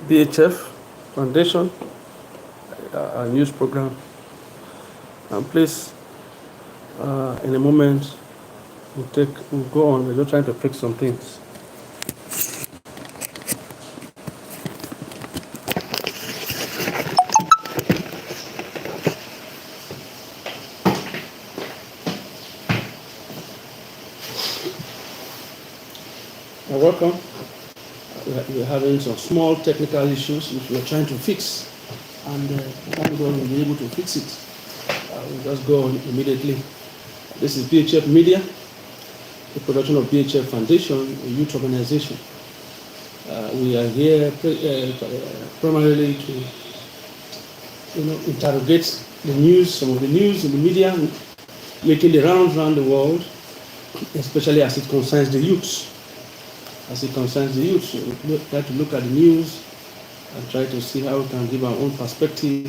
BHF Foundation, a news program. And please, in a moment, we'll go on. We're just trying to fix some things. Welcome. We're having some small technical issues which we're trying to fix, and thank God we'll be able to fix it. We'll just go on immediately. This is BHF Media, a production of BHF Foundation, a youth organization. We are here primarily to, interrogate the news, some of the news in the media, making the rounds around the world, especially as it concerns the youth. As it concerns the youth, so we try to look at the news and try to see how we can give our own perspective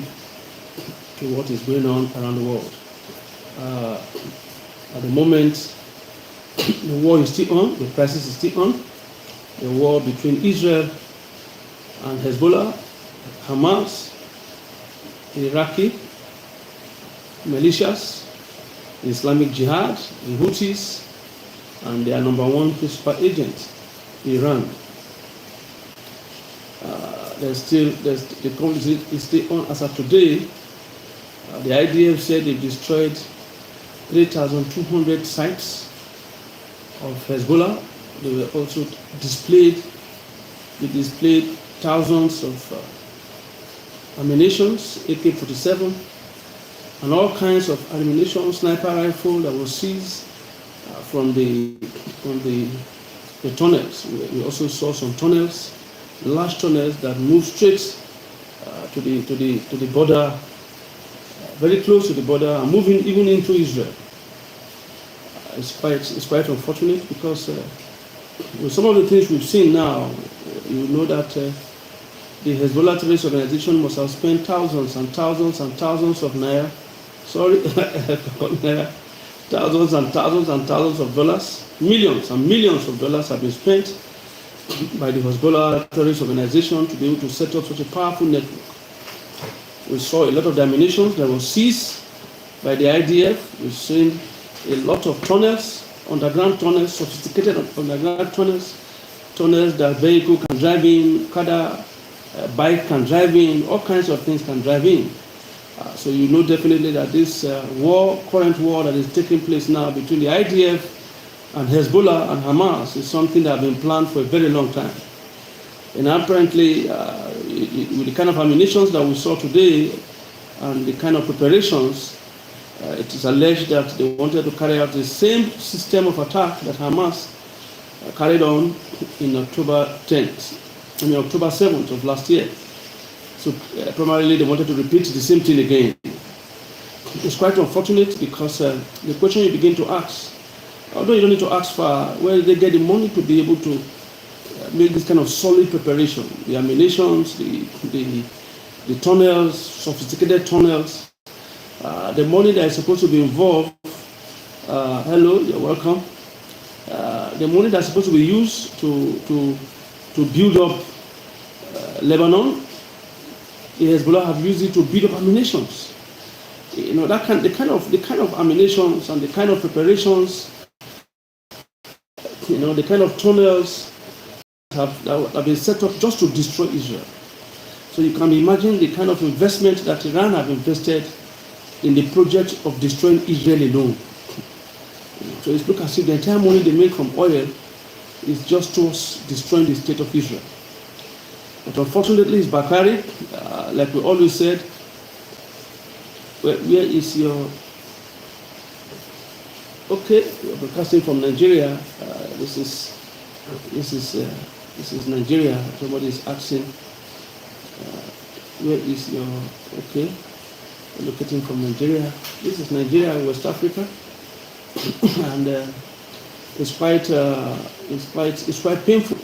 to what is going on around the world. At the moment, the war is still on, the crisis is still on. The war between Israel and Hezbollah, Hamas, the Iraqi militias, the Islamic Jihad, the Houthis, and their number one principal agent, Iran. The conflict is still on as of today. The IDF said they've destroyed 3,200 sites of Hezbollah. They were also displayed thousands of ammunitions, AK-47, and all kinds of ammunition, sniper rifle that was seized from the tunnels. We also saw some tunnels, large tunnels that move straight to the border, very close to the border, and moving even into Israel. It's quite unfortunate because with some of the things we've seen now, you know that the Hezbollah terrorist organization must have spent thousands and thousands and thousands of naira. Thousands and thousands and thousands of dollars, millions and millions of dollars have been spent by the Hezbollah terrorist organization to be able to set up such a powerful network. We saw a lot of the ammunition that was seized by the IDF. We've seen a lot of tunnels, underground tunnels, sophisticated underground tunnels that vehicle can drive in, bike can drive in, all kinds of things can drive in. So you know definitely that this current war that is taking place now between the IDF and Hezbollah and Hamas is something that has been planned for a very long time. And apparently, with the kind of ammunitions that we saw today and the kind of preparations, it is alleged that they wanted to carry out the same system of attack that Hamas carried on in October 7th of last year. So primarily they wanted to repeat the same thing again. It's quite unfortunate because the question you begin to ask, although you don't need to ask for where they get the money to be able to make this kind of solid preparation, the ammunitions, the tunnels, sophisticated tunnels, the money that is supposed to be involved, hello, you're welcome, the money that's supposed to be used to build up Lebanon, the Hezbollah have used it to build up ammunitions. You know, the kind of ammunitions and the kind of preparations, the kind of tunnels that have been set up just to destroy Israel. So you can imagine the kind of investment that Iran have invested in the project of destroying Israel alone. So it's look as if the entire money they make from oil is just towards destroying the state of Israel. But unfortunately, it's Bakari, like we always said. Where is your? Okay, you're broadcasting from Nigeria. This is Nigeria. Somebody is asking, where is your? Okay, we're locating from Nigeria. This is Nigeria in West Africa, and it's quite painful.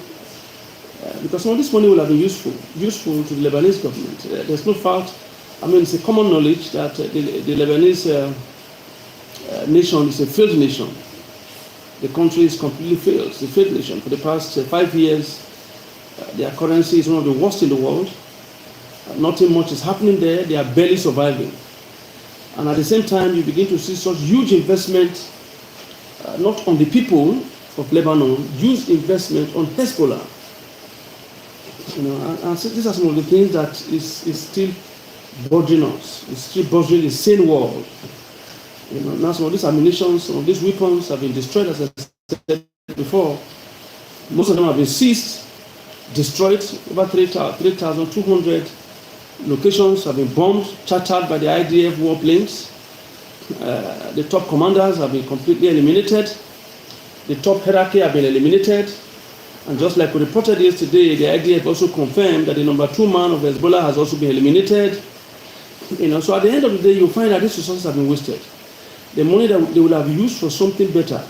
Because some of this money will have been useful to the Lebanese government. There's no fault. I mean, it's a common knowledge that the Lebanese nation is a failed nation. The country is completely failed. It's a failed nation. For the past 5 years, Their currency is one of the worst in the world. Nothing much is happening there. They are barely surviving. And at the same time, you begin to see such huge investment, not on the people of Lebanon, huge investment on Hezbollah. And so these are some of the things that is still bothering us. It's still bothering the sane world. Now some of these ammunition, some of these weapons have been destroyed, as I said before. Most of them have been seized, destroyed. Over 3,200 locations have been bombed, chartered by the IDF warplanes. The top commanders have been completely eliminated. The top hierarchy have been eliminated. And just like we reported yesterday, the IDF also confirmed that the number 2 man of Hezbollah has also been eliminated. So at the end of the day, you'll find that these resources have been wasted. The money that they will have used for something better,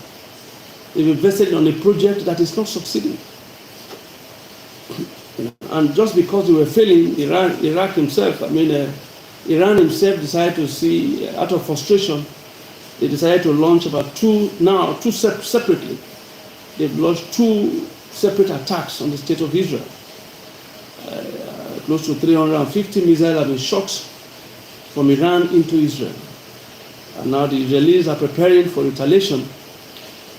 they've invested on a project that is not succeeding. And just because they were failing, Iran himself decided to see, out of frustration, they decided to launch about two separately. They've launched 2 separate attacks on the state of Israel. Close to 350 missiles have been shot from Iran into Israel. And now the Israelis are preparing for retaliation,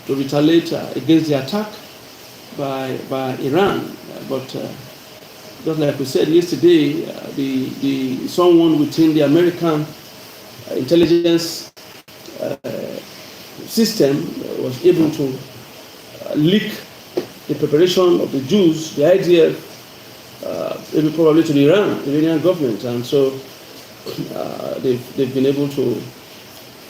to retaliate against the attack by Iran. But just like we said yesterday, someone within the American intelligence system was able to leak the preparation of the Jews, the IDF, maybe probably to the Iranian government, and so they've been able to.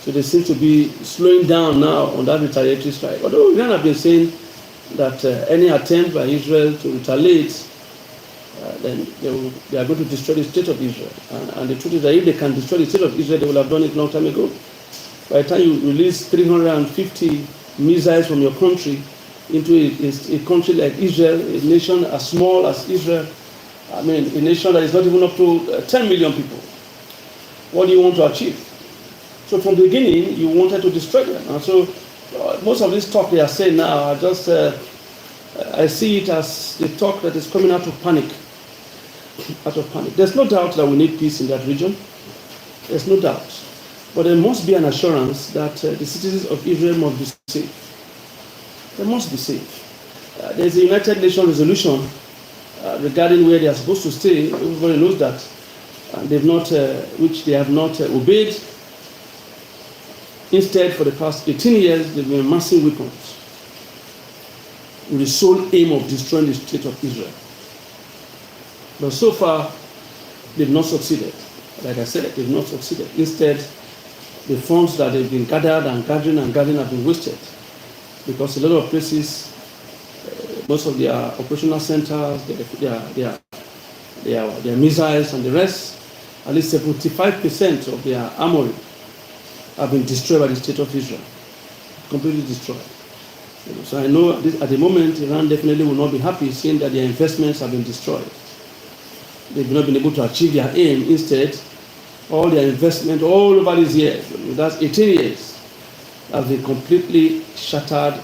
So they seem to be slowing down now on that retaliatory strike. Although Iran have been saying that any attempt by Israel to retaliate, then they are going to destroy the state of Israel. And the truth is that if they can destroy the state of Israel, they will have done it a long time ago. By the time you release 350 missiles from your country into a country like Israel, a nation as small as Israel, a nation that is not even up to 10 million people, what do you want to achieve? So from the beginning, you wanted to destroy them. And so most of this talk they are saying now, I see it as the talk that is coming out of panic. There's no doubt that we need peace in that region. There's no doubt. But there must be an assurance that the citizens of Israel must be safe. They must be safe. There's a United Nations resolution regarding where they are supposed to stay. Everybody knows that. Which they have not obeyed. Instead, for the past 18 years, they've been amassing weapons with the sole aim of destroying the state of Israel. But so far, they've not succeeded. Like I said, they've not succeeded. Instead, the funds that they've been gathering have been wasted. Because a lot of places, most of their operational centers, their missiles and the rest, at least 75% of their armory have been destroyed by the state of Israel, completely destroyed. So I know at the moment, Iran definitely will not be happy seeing that their investments have been destroyed. They've not been able to achieve their aim. Instead, all their investment all over these years, that's 18 years, have been completely shattered,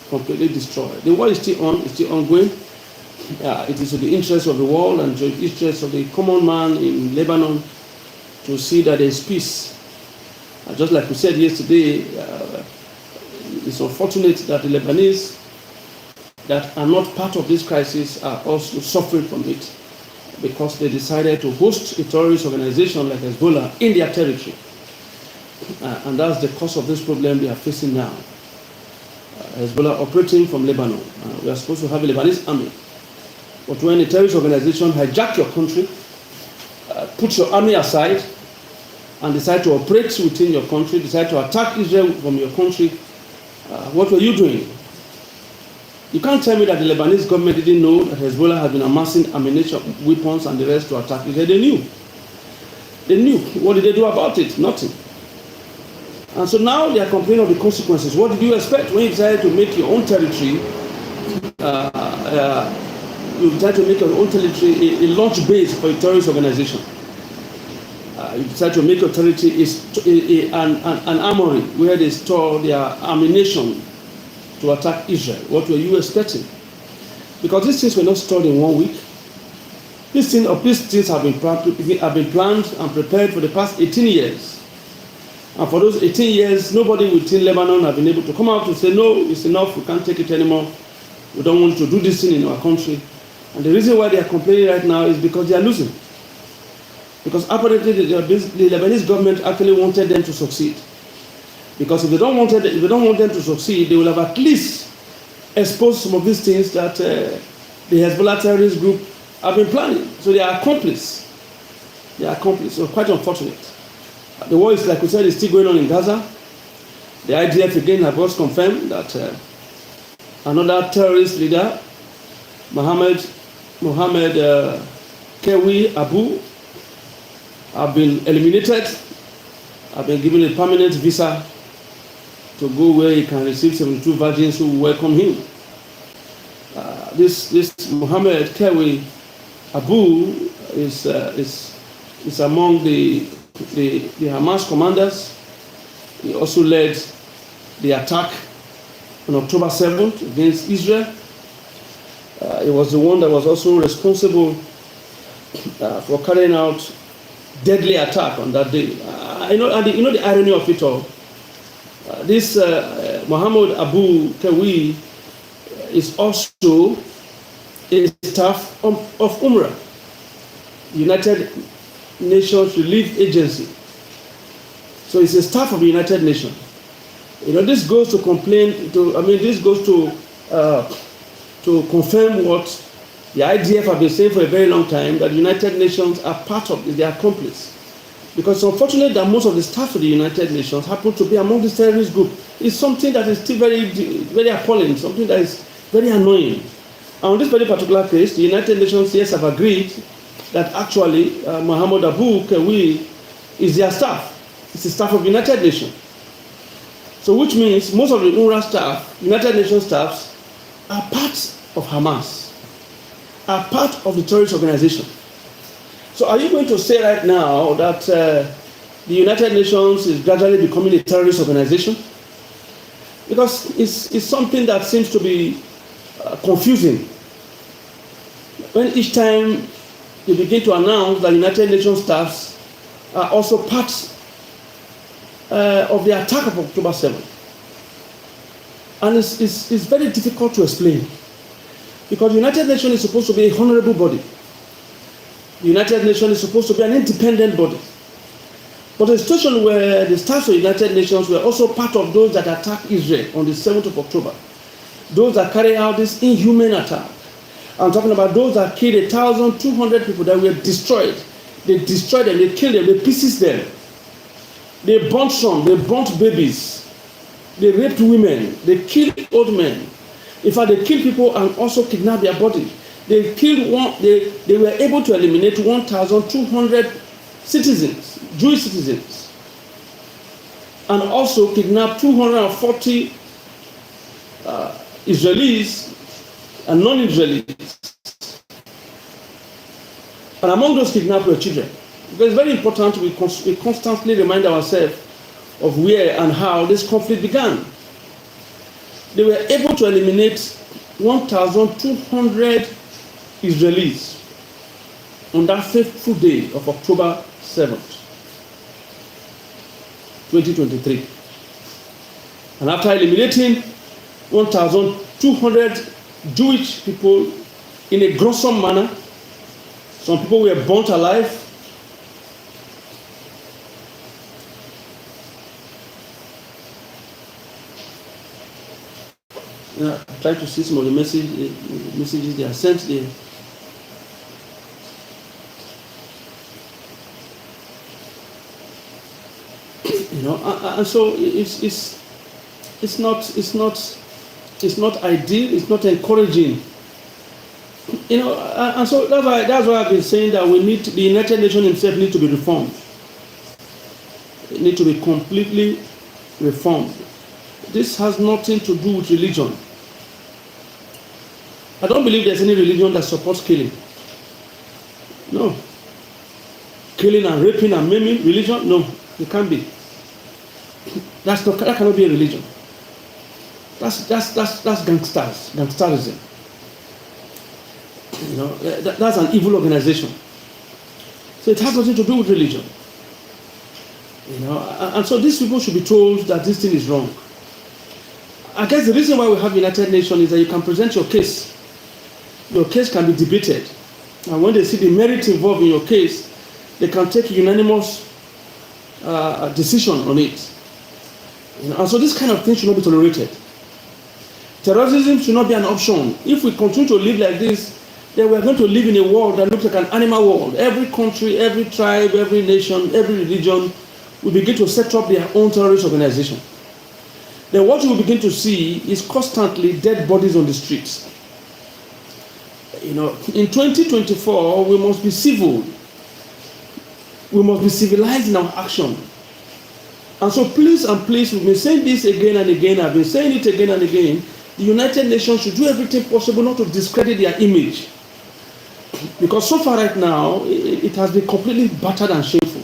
completely destroyed. The war is still on, it's still ongoing. It is to the interest of the world and to the interest of the common man in Lebanon to see that there is peace. Just like we said yesterday, it's unfortunate that the Lebanese that are not part of this crisis are also suffering from it because they decided to host a terrorist organization like Hezbollah in their territory. And that's the cause of this problem they are facing now. Hezbollah operating from Lebanon. We are supposed to have a Lebanese army. But when a terrorist organization hijacks your country, puts your army aside, and decide to operate within your country, decide to attack Israel from your country, what were you doing? You can't tell me that the Lebanese government didn't know that Hezbollah had been amassing ammunition, weapons, and the rest to attack Israel. They knew. They knew. What did they do about it? Nothing. And so now they are complaining of the consequences. What did you expect when you decided to make your own territory, you decided to make your own territory a launch base for a terrorist organization? You decide to make your territory an armory where they store their ammunition to attack Israel. What were you expecting? Because these things were not stored in 1 week. These things have been planned and prepared for the past 18 years. And for those 18 years, nobody within Lebanon have been able to come out and say, no, it's enough, we can't take it anymore. We don't want to do this thing in our country. And the reason why they are complaining right now is because they are losing. Because apparently the Lebanese government actually wanted them to succeed. Because if they don't want them to succeed, they will have at least exposed some of these things that the Hezbollah terrorist group have been planning. So they are accomplices. They are accomplices. So quite unfortunate. The war is, like we said, is still going on in Gaza. The IDF again have just confirmed that another terrorist leader, Mohammed Kewi Abu, have been eliminated, have been given a permanent visa to go where he can receive 72 virgins who welcome him. This Mohammed Kewi Abu is among the Hamas commanders. He also led the attack on October 7th against Israel. He was the one that was also responsible for carrying out deadly attack on that day. You know the irony of it all. This Mohammed Abu Kewi is also a staff of UNRWA, United Nations Relief Agency. So it's a staff of the United Nations. This goes to to confirm what the IDF have been saying for a very long time, that the United Nations are part of it, they are accomplices. Because it's unfortunate that most of the staff of the United Nations happen to be among this terrorist group. It's something that is still very, very appalling, something that is very annoying. And on this very particular case, the United Nations, yes, have agreed that actually Mohammed Abu Kewi is their staff. It's the staff of the United Nations. So which means most of the UNRWA staff, United Nations staffs, are part of Hamas, are part of the terrorist organization. So are you going to say right now that the United Nations is gradually becoming a terrorist organization? Because it's something that seems to be confusing. When each time they begin to announce that United Nations staffs are also part of the attack of October 7th. And it's very difficult to explain. Because the United Nations is supposed to be a honorable body. The United Nations is supposed to be an independent body. But a situation where the staffs of the United Nations were also part of those that attacked Israel on the 7th of October. Those that carried out this inhuman attack. I'm talking about those that killed 1,200 people that were destroyed. They destroyed them, they killed them, they pieces them. They burnt some, they burnt babies. They raped women, they killed old men. In fact, they killed people and also kidnapped their body. They were able to eliminate 1,200 citizens, Jewish citizens, and also kidnapped 240 Israelis and non-Israelis. And among those kidnapped were children. It's very important we constantly remind ourselves of where and how this conflict began. They were able to eliminate 1,200 Israelis on that fateful day of October 7th, 2023. And after eliminating 1,200 Jewish people in a gruesome manner, some people were burnt alive. I try to see some of the messages they are sent there. And so it's not ideal. It's not encouraging. And so that's why I've been saying that the United Nations itself need to be reformed. It needs to be completely reformed. This has nothing to do with religion. I don't believe there's any religion that supports killing. No. Killing and raping and maiming, religion? No, it can't be. That cannot be a religion. That's gangsterism. That's an evil organization. So it has nothing to do with religion. And so these people should be told that this thing is wrong. I guess the reason why we have United Nations is that you can present your case. Your case can be debated. And when they see the merit involved in your case, they can take a unanimous decision on it. And so this kind of thing should not be tolerated. Terrorism should not be an option. If we continue to live like this, then we are going to live in a world that looks like an animal world. Every country, every tribe, every nation, every religion will begin to set up their own terrorist organization. Then what you will begin to see is constantly dead bodies on the streets. In 2024, we must be civil. We must be civilized in our action. And so please, we've been saying this again and again, I've been saying it again and again, the United Nations should do everything possible not to discredit their image. Because so far right now, it has been completely battered and shameful.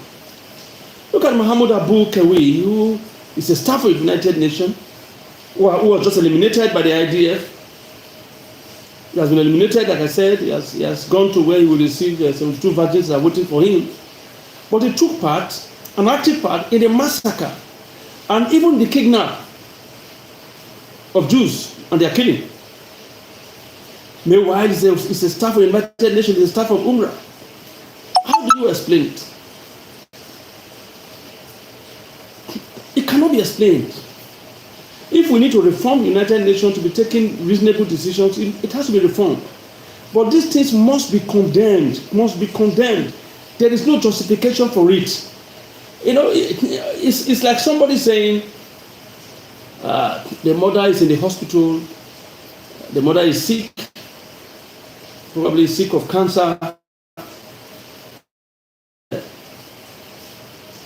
Look at Muhammad Abu Kewi, who is a staff of the United Nations, who was just eliminated by the IDF. He has been eliminated, like I said, he has gone to where he will receive 72 virgins that are waiting for him. But he took part, an active part, in the massacre and even the kidnap of Jews and their killing. Meanwhile, it's a staff of the United Nations, it's a staff of UNRWA. How do you explain it? It cannot be explained. If we need to reform the United Nations to be taking reasonable decisions, it has to be reformed. But these things must be condemned, There is no justification for it. It's like somebody saying, the mother is in the hospital, the mother is sick, probably sick of cancer.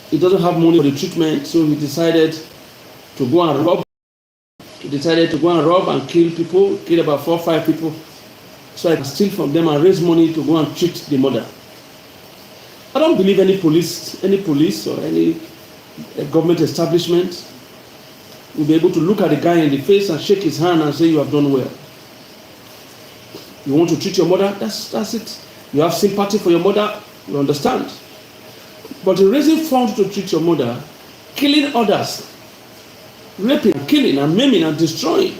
He doesn't have money for the treatment, so he decided to go and rob. He decided to go and rob and kill people, kill about 4 or 5 people, so I can steal from them and raise money to go and treat the mother. I don't believe any police or any government establishment will be able to look at the guy in the face and shake his hand and say, you have done well. You want to treat your mother? That's it. You have sympathy for your mother, you understand. But in raising funds to treat your mother, killing others, raping, killing, and maiming and destroying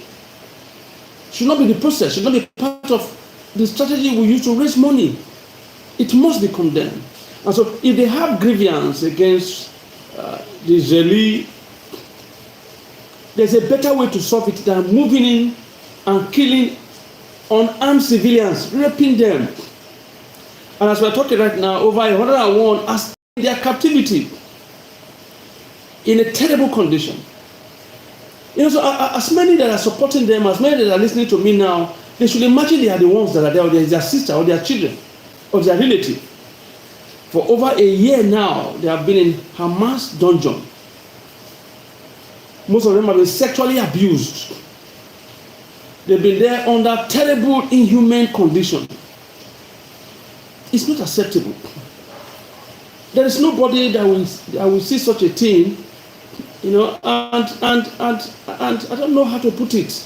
should not be the process, should not be part of the strategy we use to raise money. It must be condemned. And so if they have grievance against the Israeli, there's a better way to solve it than moving in and killing unarmed civilians, raping them. And as we're talking right now, over 101 are still in their captivity in a terrible condition. So as many that are supporting them, as many that are listening to me now, they should imagine they are the ones that are there, or their sister, or their children, or their relative. For over a year now, they have been in Hamas dungeon. Most of them have been sexually abused. They've been there under terrible, inhumane conditions. It's not acceptable. There is nobody that will see such a thing, and I don't know how to put it.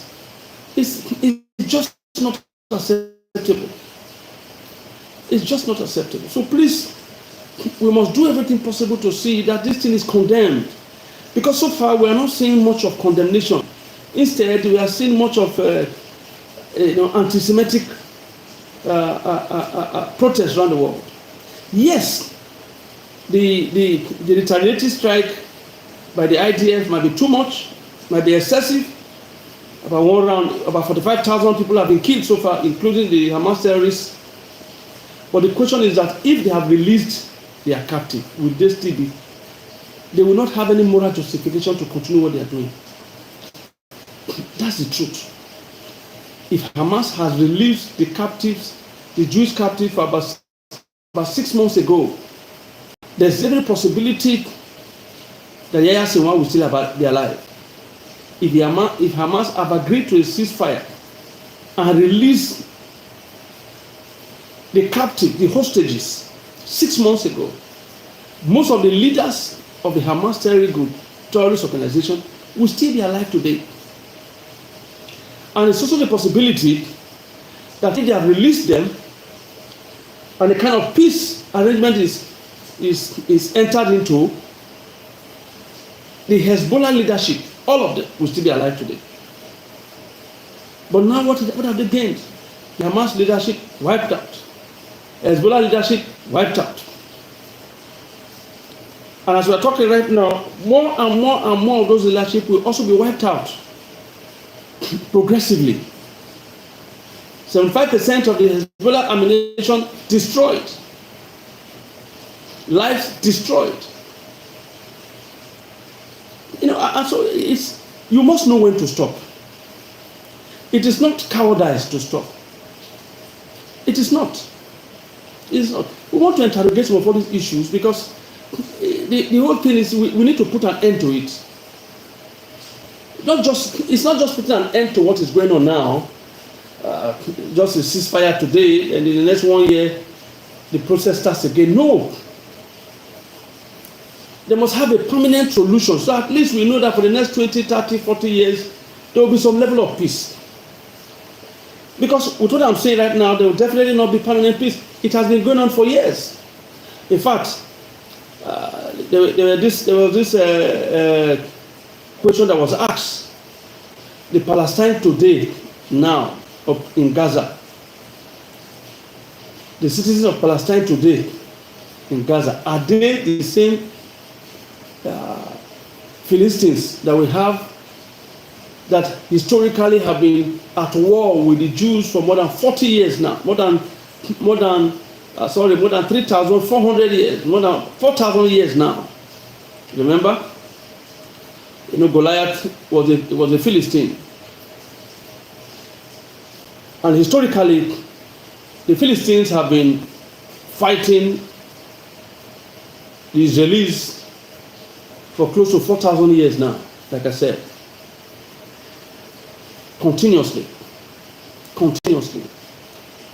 It's just not acceptable. It's just not acceptable. So please, we must do everything possible to see that this thing is condemned. Because so far we are not seeing much of condemnation. Instead, we are seeing much of anti-Semitic protests around the world. Yes, the retaliatory strike by the IDF might be too much, might be excessive. About 45,000 people have been killed so far, including the Hamas terrorists. But the question is that if they have released their captive, will they still be? They will not have any moral justification to continue what they are doing. That's the truth. If Hamas has released the captives, the Jewish captives, for about 6 months ago, there's every possibility that Yahya Sinwar will still be alive. If Hamas have agreed to a ceasefire and release the captive, the hostages, 6 months ago, most of the leaders of the Hamas terrorist organization, will still be alive today. And it's also the possibility that if they have released them, and the kind of peace arrangement is entered into, the Hezbollah leadership, all of them will still be alive today. But now what have they gained? The Hamas leadership wiped out. Hezbollah leadership wiped out. And as we are talking right now, more and more and more of those leadership will also be wiped out progressively. 75% of the Hezbollah ammunition destroyed. Lives destroyed. And so you must know when to stop. It is not cowardice to stop. It is not. It is not. We want to interrogate some of all these issues because the whole thing is we need to put an end to it. It's not just putting an end to what is going on now, just a ceasefire today, and in the next 1 year, the process starts again. No. They must have a permanent solution. So at least we know that for the next 20, 30, 40 years, there will be some level of peace. Because with what I'm saying right now, there will definitely not be permanent peace. It has been going on for years. In fact, there was this question that was asked. The Palestine today, now, in Gaza, the citizens of Palestine today in Gaza, are they the same Philistines that we have that historically have been at war with the Jews for more than 40 years now, more than 3,400 years, more than 4,000 years now. Remember? Goliath was a Philistine. And historically, the Philistines have been fighting the Israelis for close to 4,000 years now, like I said. Continuously.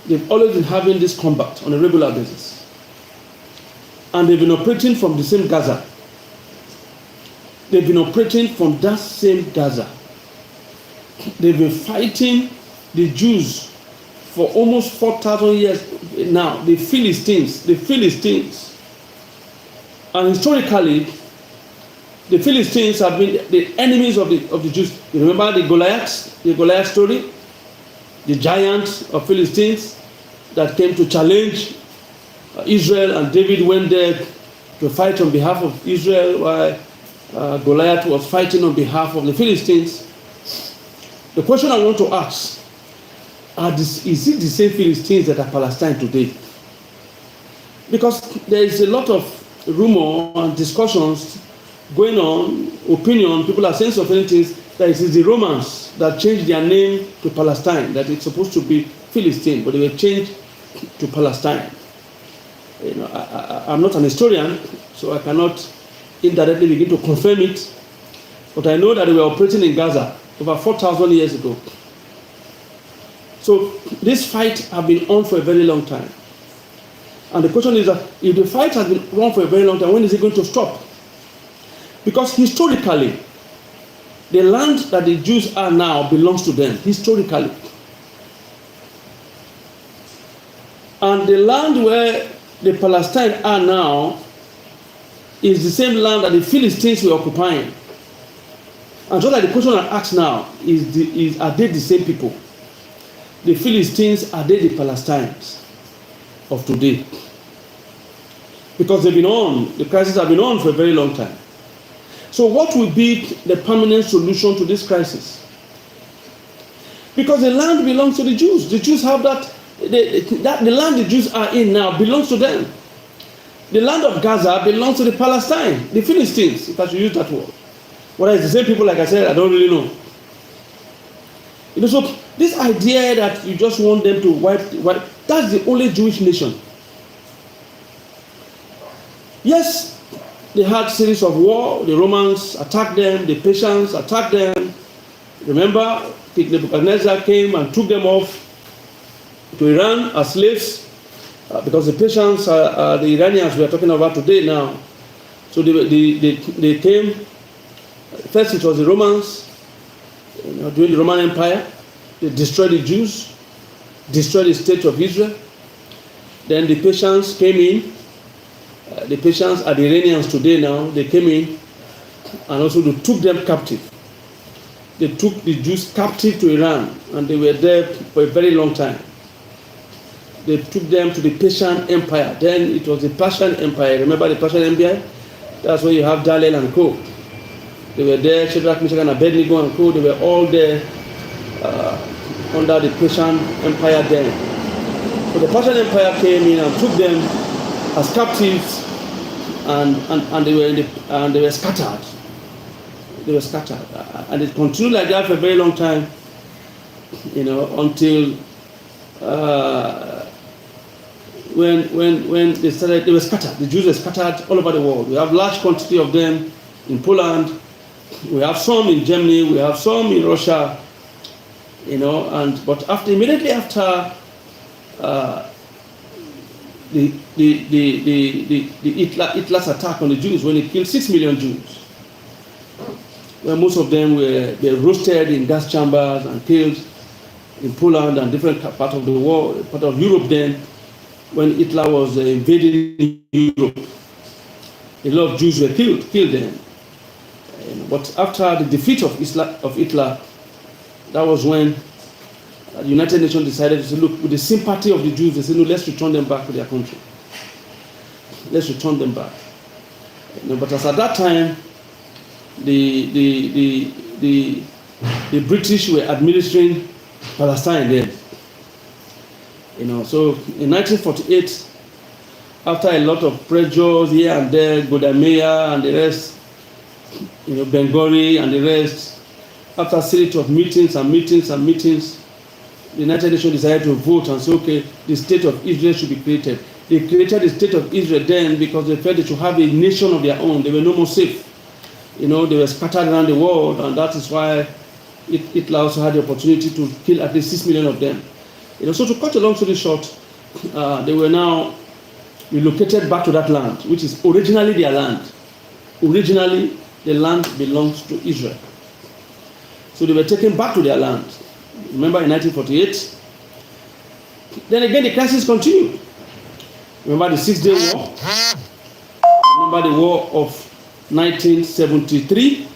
They've always been having this combat on a regular basis. And they've been operating from the same Gaza. They've been operating from that same Gaza. They've been fighting the Jews for almost 4,000 years now. The Philistines. And historically, the Philistines have been the enemies of the Jews. You remember the Goliath story? The giant of Philistines that came to challenge Israel, and David went there to fight on behalf of Israel while Goliath was fighting on behalf of the Philistines. The question I want to ask, is it the same Philistines that are Palestine today? Because there is a lot of rumor and discussions going on, opinion, people are saying certain things, that it is the Romans that changed their name to Palestine, that it's supposed to be Philistine, but they were changed to Palestine. I'm not an historian, so I cannot indirectly begin to confirm it, but I know that they were operating in Gaza over 4,000 years ago. So this fight has been on for a very long time. And the question is that if the fight has been on for a very long time, when is it going to stop? Because historically, the land that the Jews are now belongs to them, historically. And the land where the Palestine are now is the same land that the Philistines were occupying. And just like the question I ask now is are they the same people? The Philistines, are they the Palestinians of today? Because they've been on, the crisis has been on for a very long time. So what will be the permanent solution to this crisis? Because the land belongs to the Jews. The Jews have the land the Jews are in now belongs to them. The land of Gaza belongs to the Palestine, the Philistines, if I should use that word. Whether it's the same people, like I said, I don't really know. So this idea that you just want them to wipe, that's the only Jewish nation. Yes, they had a series of war. The Romans attacked them. The Persians attacked them. Remember, Nebuchadnezzar came and took them off to Iran as slaves, because the Persians are the Iranians we are talking about today now. So they came. First it was the Romans, during the Roman Empire. They destroyed the Jews, destroyed the state of Israel. Then the Persians came in. The Persians are the Iranians today now. They came in and also they took them captive. They took the Jews captive to Iran, and they were there for a very long time. They took them to the Persian Empire. Then it was the Persian Empire. Remember the Persian Empire? That's where you have Daniel and co. They were there, Shadrach, Meshach, and Abednego and co. They were all there under the Persian Empire then. So the Persian Empire came in and took them as captives, and they were scattered. They were scattered, and it continued like that for a very long time, until when they were scattered. The Jews were scattered all over the world. We have large quantity of them in Poland. We have some in Germany. We have some in Russia. But immediately after the Hitler's attack on the Jews, when he killed 6 million Jews, where most of them were roasted in gas chambers and killed in Poland and different parts of the world, part of Europe then, when Hitler was invading Europe. A lot of Jews were killed then. But after the defeat of Hitler, that was when the United Nations decided to say, look, with the sympathy of the Jews, they said, no, let's return them back to their country. Let's return them back. But as at that time, the British were administering Palestine then. So in 1948, after a lot of pressures here and there, Golda Meir and the rest, Ben-Gurion and the rest, after a series of meetings, the United Nations decided to vote and say, okay, the state of Israel should be created. They created the state of Israel then because they felt they should have a nation of their own. They were no more safe. They were scattered around the world, and that is why Hitler also had the opportunity to kill at least 6 million of them. So to cut a long story short, they were now relocated back to that land, which is originally their land. Originally, the land belongs to Israel. So they were taken back to their land. Remember in 1948? Then again, the crisis continued. Remember the 6-Day War? Remember the War of 1973?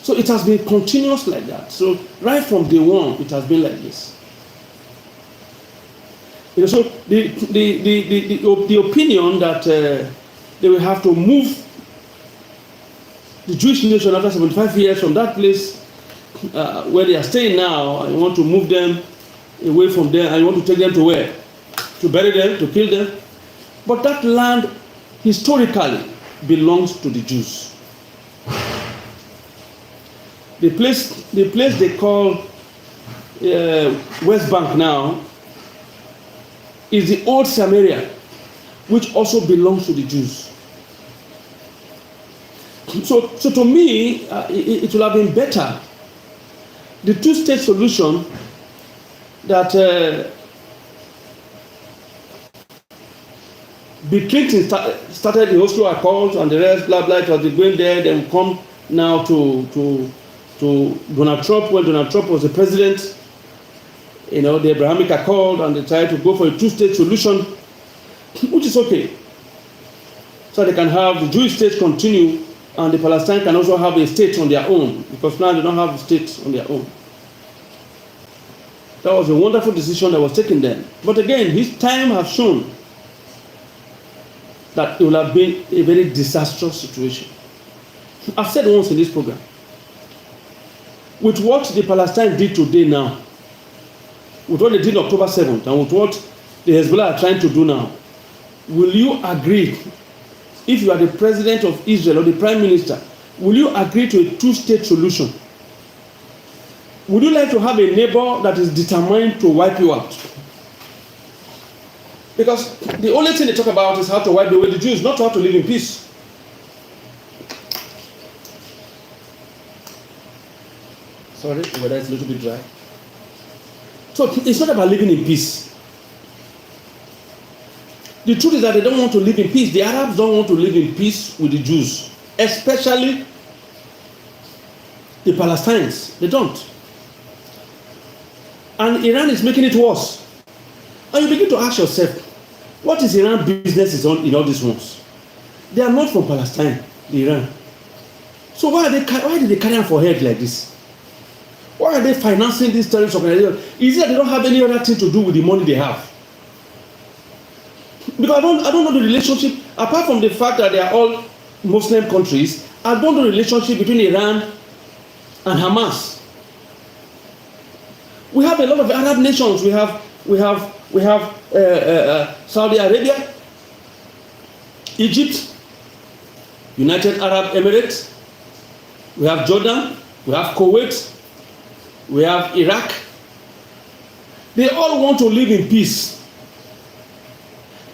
So it has been continuous like that. So right from day one, it has been like this. So the opinion that they will have to move the Jewish nation after 75 years from that place where they are staying now, and you want to move them away from there, and you want to take them to where? To bury them, to kill them. But that land historically belongs to the Jews. The place they call West Bank now is the old Samaria, which also belongs to the Jews. So to me, it would have been better. The two-state solution that Bill Clinton started the Oslo Accords and the rest, blah blah. It was going there. Then come now to Donald Trump, when Donald Trump was the president. The Abrahamic Accord, and they tried to go for a two-state solution, which is okay. So they can have the Jewish state continue, and the Palestinians can also have a state on their own, because now they don't have a state on their own. That was a wonderful decision that was taken then. But again, his time has shown that it will have been a very disastrous situation. I've said once in this program, with what the Palestinians did today now, with what they did October 7th, and with what the Hezbollah are trying to do now, will you agree, if you are the president of Israel or the prime minister, will you agree to a two-state solution? Would you like to have a neighbor that is determined to wipe you out? Because the only thing they talk about is how to wipe away the Jews, not how to live in peace. Sorry, the weather is a little bit dry. So it's not about living in peace. The truth is that they don't want to live in peace. The Arabs don't want to live in peace with the Jews, especially the Palestinians. They don't. And Iran is making it worse. And you begin to ask yourself, what is Iran business is on in all these ones? They are not from Palestine, Iran. So why did they carry on for head like this? Why are they financing this terrorist organization? Is it that they don't have any other thing to do with the money they have? Because I don't know the relationship, apart from the fact that they are all Muslim countries, I don't know the relationship between Iran and Hamas. We have a lot of Arab nations. We have Saudi Arabia, Egypt, United Arab Emirates, we have Jordan, we have Kuwait, we have Iraq. They all want to live in peace.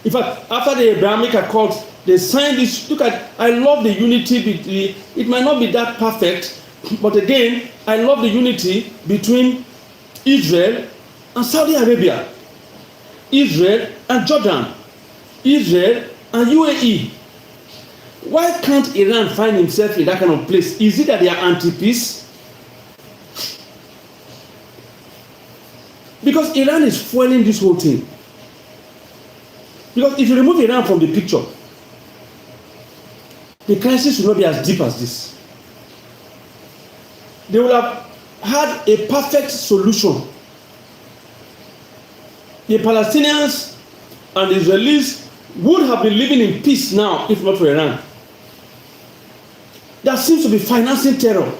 In fact, after the Abrahamic Accord, they signed this. Look at, I love the unity. It might not be that perfect, but again, I love the unity between Israel and Saudi Arabia, Israel and Jordan, Israel and UAE. Why can't Iran find himself in that kind of place? Is it that they are anti-peace? Because Iran is fueling this whole thing. Because if you remove Iran from the picture, the crisis will not be as deep as this. They will have had a perfect solution. The Palestinians and the Israelis would have been living in peace now if not for Iran. That seems to be financing terror.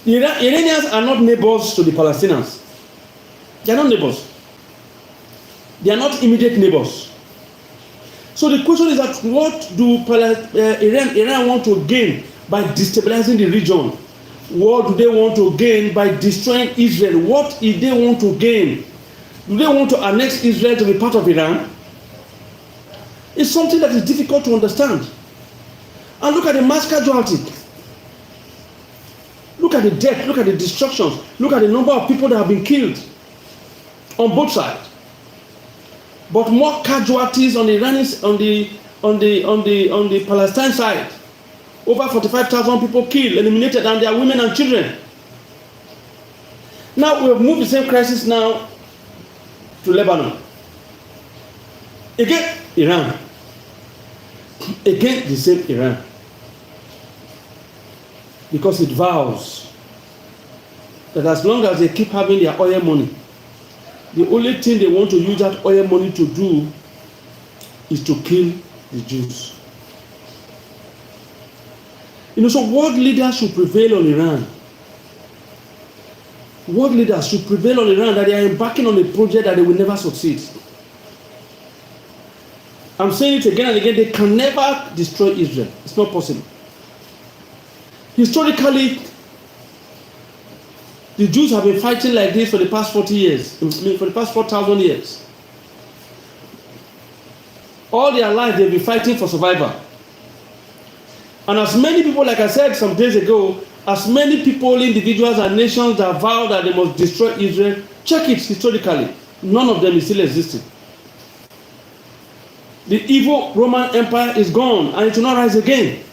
The Iranians are not neighbors to the Palestinians. They are not neighbors. They are not immediate neighbors. So the question is that what do Iran want to gain by destabilizing the region? What do they want to gain by destroying Israel? What do they want to gain? Do they want to annex Israel to be part of Iran? It's something that is difficult to understand. And look at the mass casualty. Look at the death, look at the destructions, look at the number of people that have been killed on both sides. But more casualties on the Iranians, on the Palestine side. Over 45,000 people killed, eliminated, and they are women and children. Now we have moved the same crisis now to Lebanon. Again, Iran. Again, the same Iran. Because it vows that as long as they keep having their oil money, the only thing they want to use that oil money to do is to kill the Jews. So world leaders should prevail on Iran. World leaders should prevail on Iran that they are embarking on a project that they will never succeed. I'm saying it again and again, they can never destroy Israel. It's not possible. Historically, the Jews have been fighting like this for the past 40 years, for the past 4,000 years. All their life they've been fighting for survival. And as many people, like I said some days ago, as many people, individuals and nations that vow that they must destroy Israel, check it historically. None of them is still existing. The evil Roman Empire is gone and it will not rise again.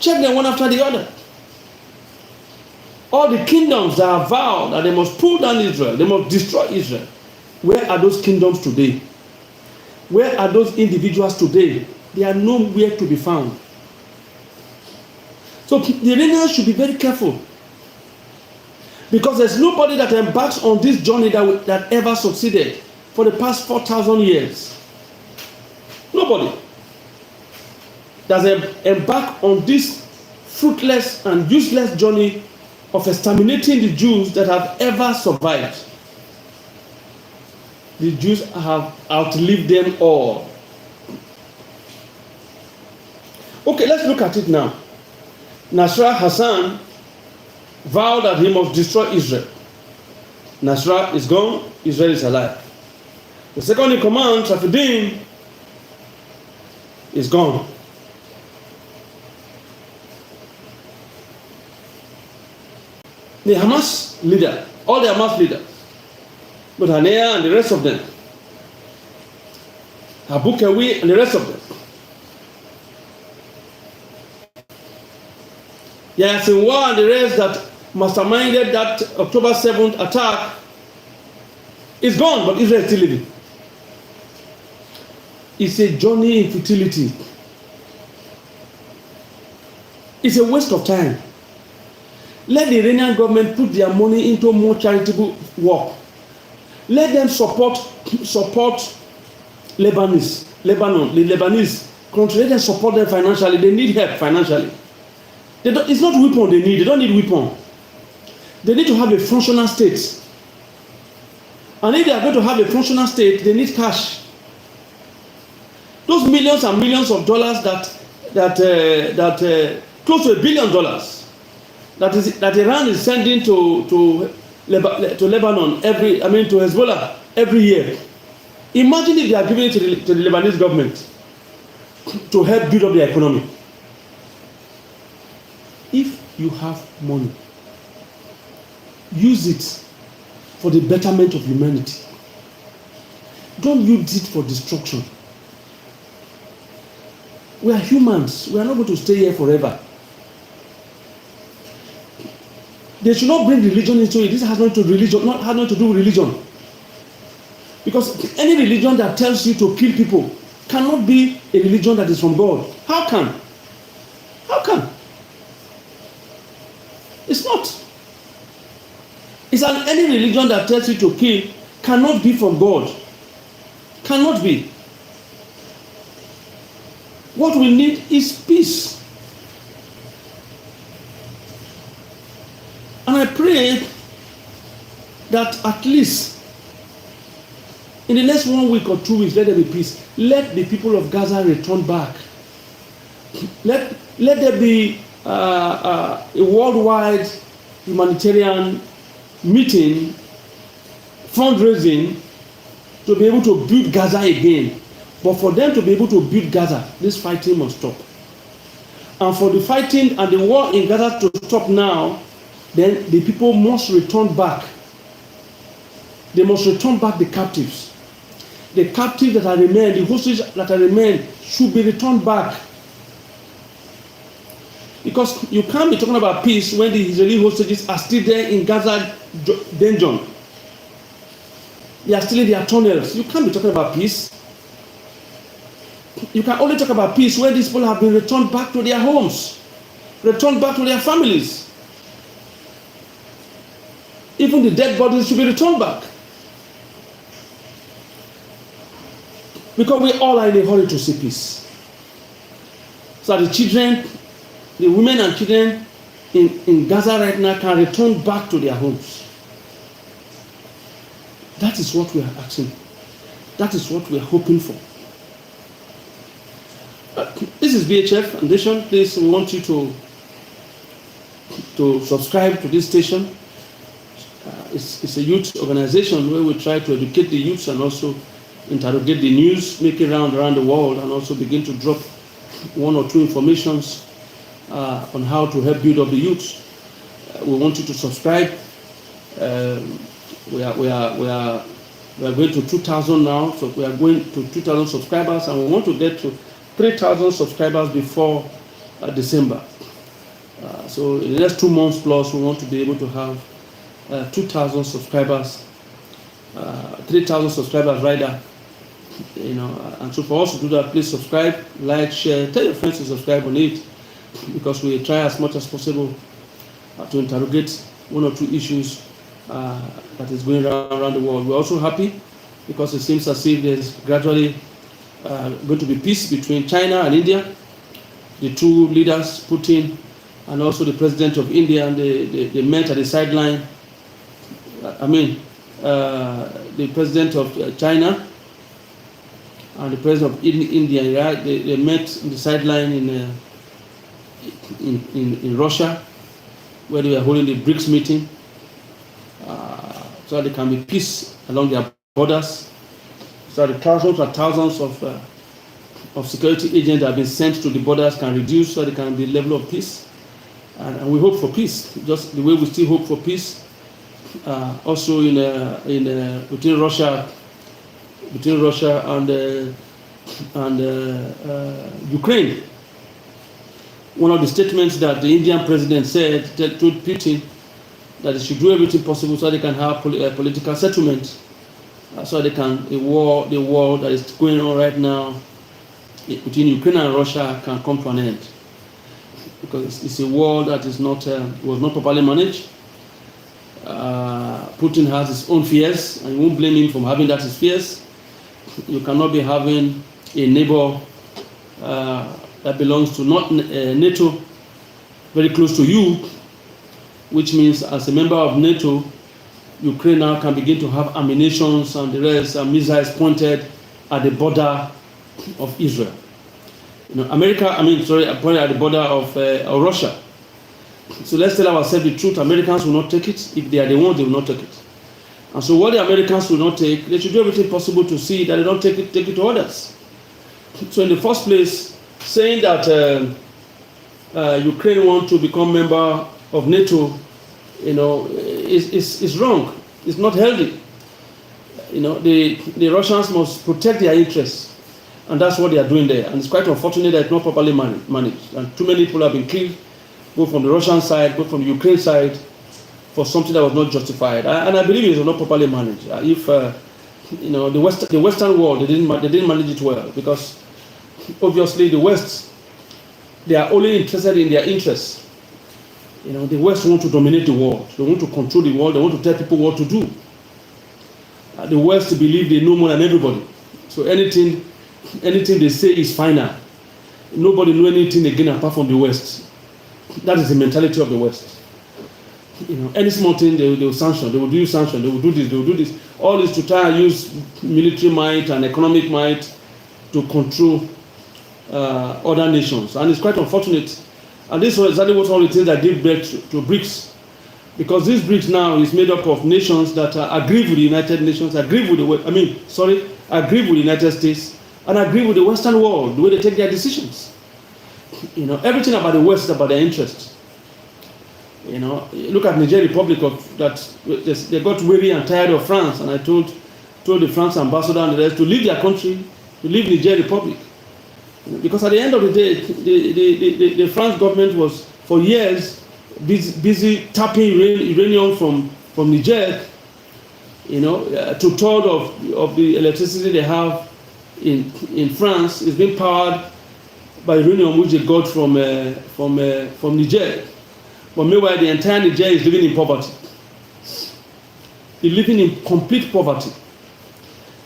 Check them one after the other. All the kingdoms that have vowed that they must pull down Israel, they must destroy Israel. Where are those kingdoms today? Where are those individuals today? They are nowhere to be found. So the Iranians should be very careful. Because there's nobody that embarks on this journey that ever succeeded for the past 4,000 years. Nobody that's embarked on this fruitless and useless journey of exterminating the Jews that have ever survived. The Jews have outlived them all. Okay, let's look at it now. Nasrallah Hassan vowed that he must destroy Israel. Nasrallah is gone, Israel is alive. The second in command, Safuddin, is gone. The Hamas leader, all the Hamas leaders, but Hanea and the rest of them, Abu Kawi and the rest of them, Yasinwa and the rest that masterminded that October 7th attack is gone, but Israel is still living. It's a journey in futility. It's a waste of time. Let the Iranian government put their money into more charitable work. Let them support Lebanon, the Lebanese country. Let them support them financially. They need help financially. It's not weapon they need. They don't need weapon. They need to have a functional state. And if they are going to have a functional state, they need cash. Those millions and millions of dollars that close to $1 billion that Iran is sending to Lebanon to Hezbollah every year. Imagine if they are giving it to the Lebanese government to help build up the economy. If you have money, use it for the betterment of humanity. Don't use it for destruction. We are humans. We are not going to stay here forever. They should not bring religion into it. This has nothing to do with religion. Because any religion that tells you to kill people cannot be a religion that is from God. How can? It's not. Any religion that tells you to kill cannot be from God. Cannot be. What we need is peace. And I pray that at least in the next 1 week or 2 weeks, let there be peace. Let the people of Gaza return back. Let there be a worldwide humanitarian meeting, fundraising to be able to build Gaza again. But for them to be able to build Gaza, this fighting must stop. And for the fighting and the war in Gaza to stop now, then the people must return back. They must return back the captives. The captives that are remained, the hostages that are remained, should be returned back. Because you can't be talking about peace when the Israeli hostages are still there in Gaza dungeon. They are still in their tunnels. You can't be talking about peace. You can only talk about peace when these people have been returned back to their homes, returned back to their families. Even the dead bodies should be returned back. Because we all are in a hurry to see peace. So the children, the women and children in Gaza right now can return back to their homes. That is what we are asking. That is what we are hoping for. This is BHF Foundation. Please, we want you to subscribe to this station. It's a youth organization where we try to educate the youths and also interrogate the news, make it around the world, and also begin to drop one or two informations on how to help build up the youths. We want you to subscribe. We are going to 2,000 now, so we are going to 2,000 subscribers, and we want to get to 3,000 subscribers before December. So in the next 2 months plus, we want to be able to have 2,000 subscribers, 3,000 subscribers rather. And so for us to do that, please subscribe, like, share, tell your friends to subscribe on it, because we try as much as possible to interrogate 1 or 2 issues that is going around the world. We're also happy because it seems as if there's gradually going to be peace between China and India. The 2 leaders, Putin and also the president of India, and they met at the sideline. The president of China and the president of India, they met in the sideline in Russia, where they were holding the BRICS meeting, so there can be peace along their borders. So the thousands and thousands of security agents that have been sent to the borders can reduce, so there can be a level of peace. And we hope for peace, just the way we still hope for peace. Also between Russia and Ukraine. One of the statements that the Indian president said to Putin that they should do everything possible so they can have political settlement, so they can the war that is going on right now between Ukraine and Russia can come to an end, because it's a war that is not was not properly managed. Putin has his own fears, and you won't blame him for having that his fears. You cannot be having a neighbor that belongs to not NATO very close to you, which means as a member of NATO, Ukraine now can begin to have ammunitions and the rest, missiles pointed at the border of Israel. Pointed at the border of Russia. So let's tell ourselves the truth. Americans will not take it. If they are the ones, they will not take it. And so what the Americans will not take, they should do everything possible to see that they don't take it to others. So in the first place, saying that Ukraine wants to become member of NATO, is wrong. It's not healthy. The Russians must protect their interests, and that's what they are doing there. And it's quite unfortunate that it's not properly managed. And too many people have been killed, both from the Russian side, both from the Ukraine side, for something that was not justified. And I believe it was not properly managed. If the Western world, they didn't manage it well, because obviously the West, they are only interested in their interests. The West want to dominate the world. They want to control the world. They want to tell people what to do. The West believe they know more than everybody. So anything they say is final. Nobody knows anything again apart from the West. That is the mentality of the West. Any small thing they will sanction. They will do sanction. They will do this. They will do this. All is to try and use military might and economic might to control other nations. And it's quite unfortunate. And this was exactly what all the things that gave birth to BRICS. Because this BRICS now is made up of nations that agree with the United Nations, agree with the United States, and agree with the Western world, the way they take their decisions. Everything about the West is about their interests. Look at Niger Republic they got weary and tired of France, and I told the France ambassador and the rest to leave their country, to leave Niger Republic. Because at the end of the day, the French government was for years busy tapping uranium from Niger. 2/3 of the electricity they have in France is being powered by uranium, which they got from Niger. But meanwhile, the entire Niger is living in poverty. They're living in complete poverty,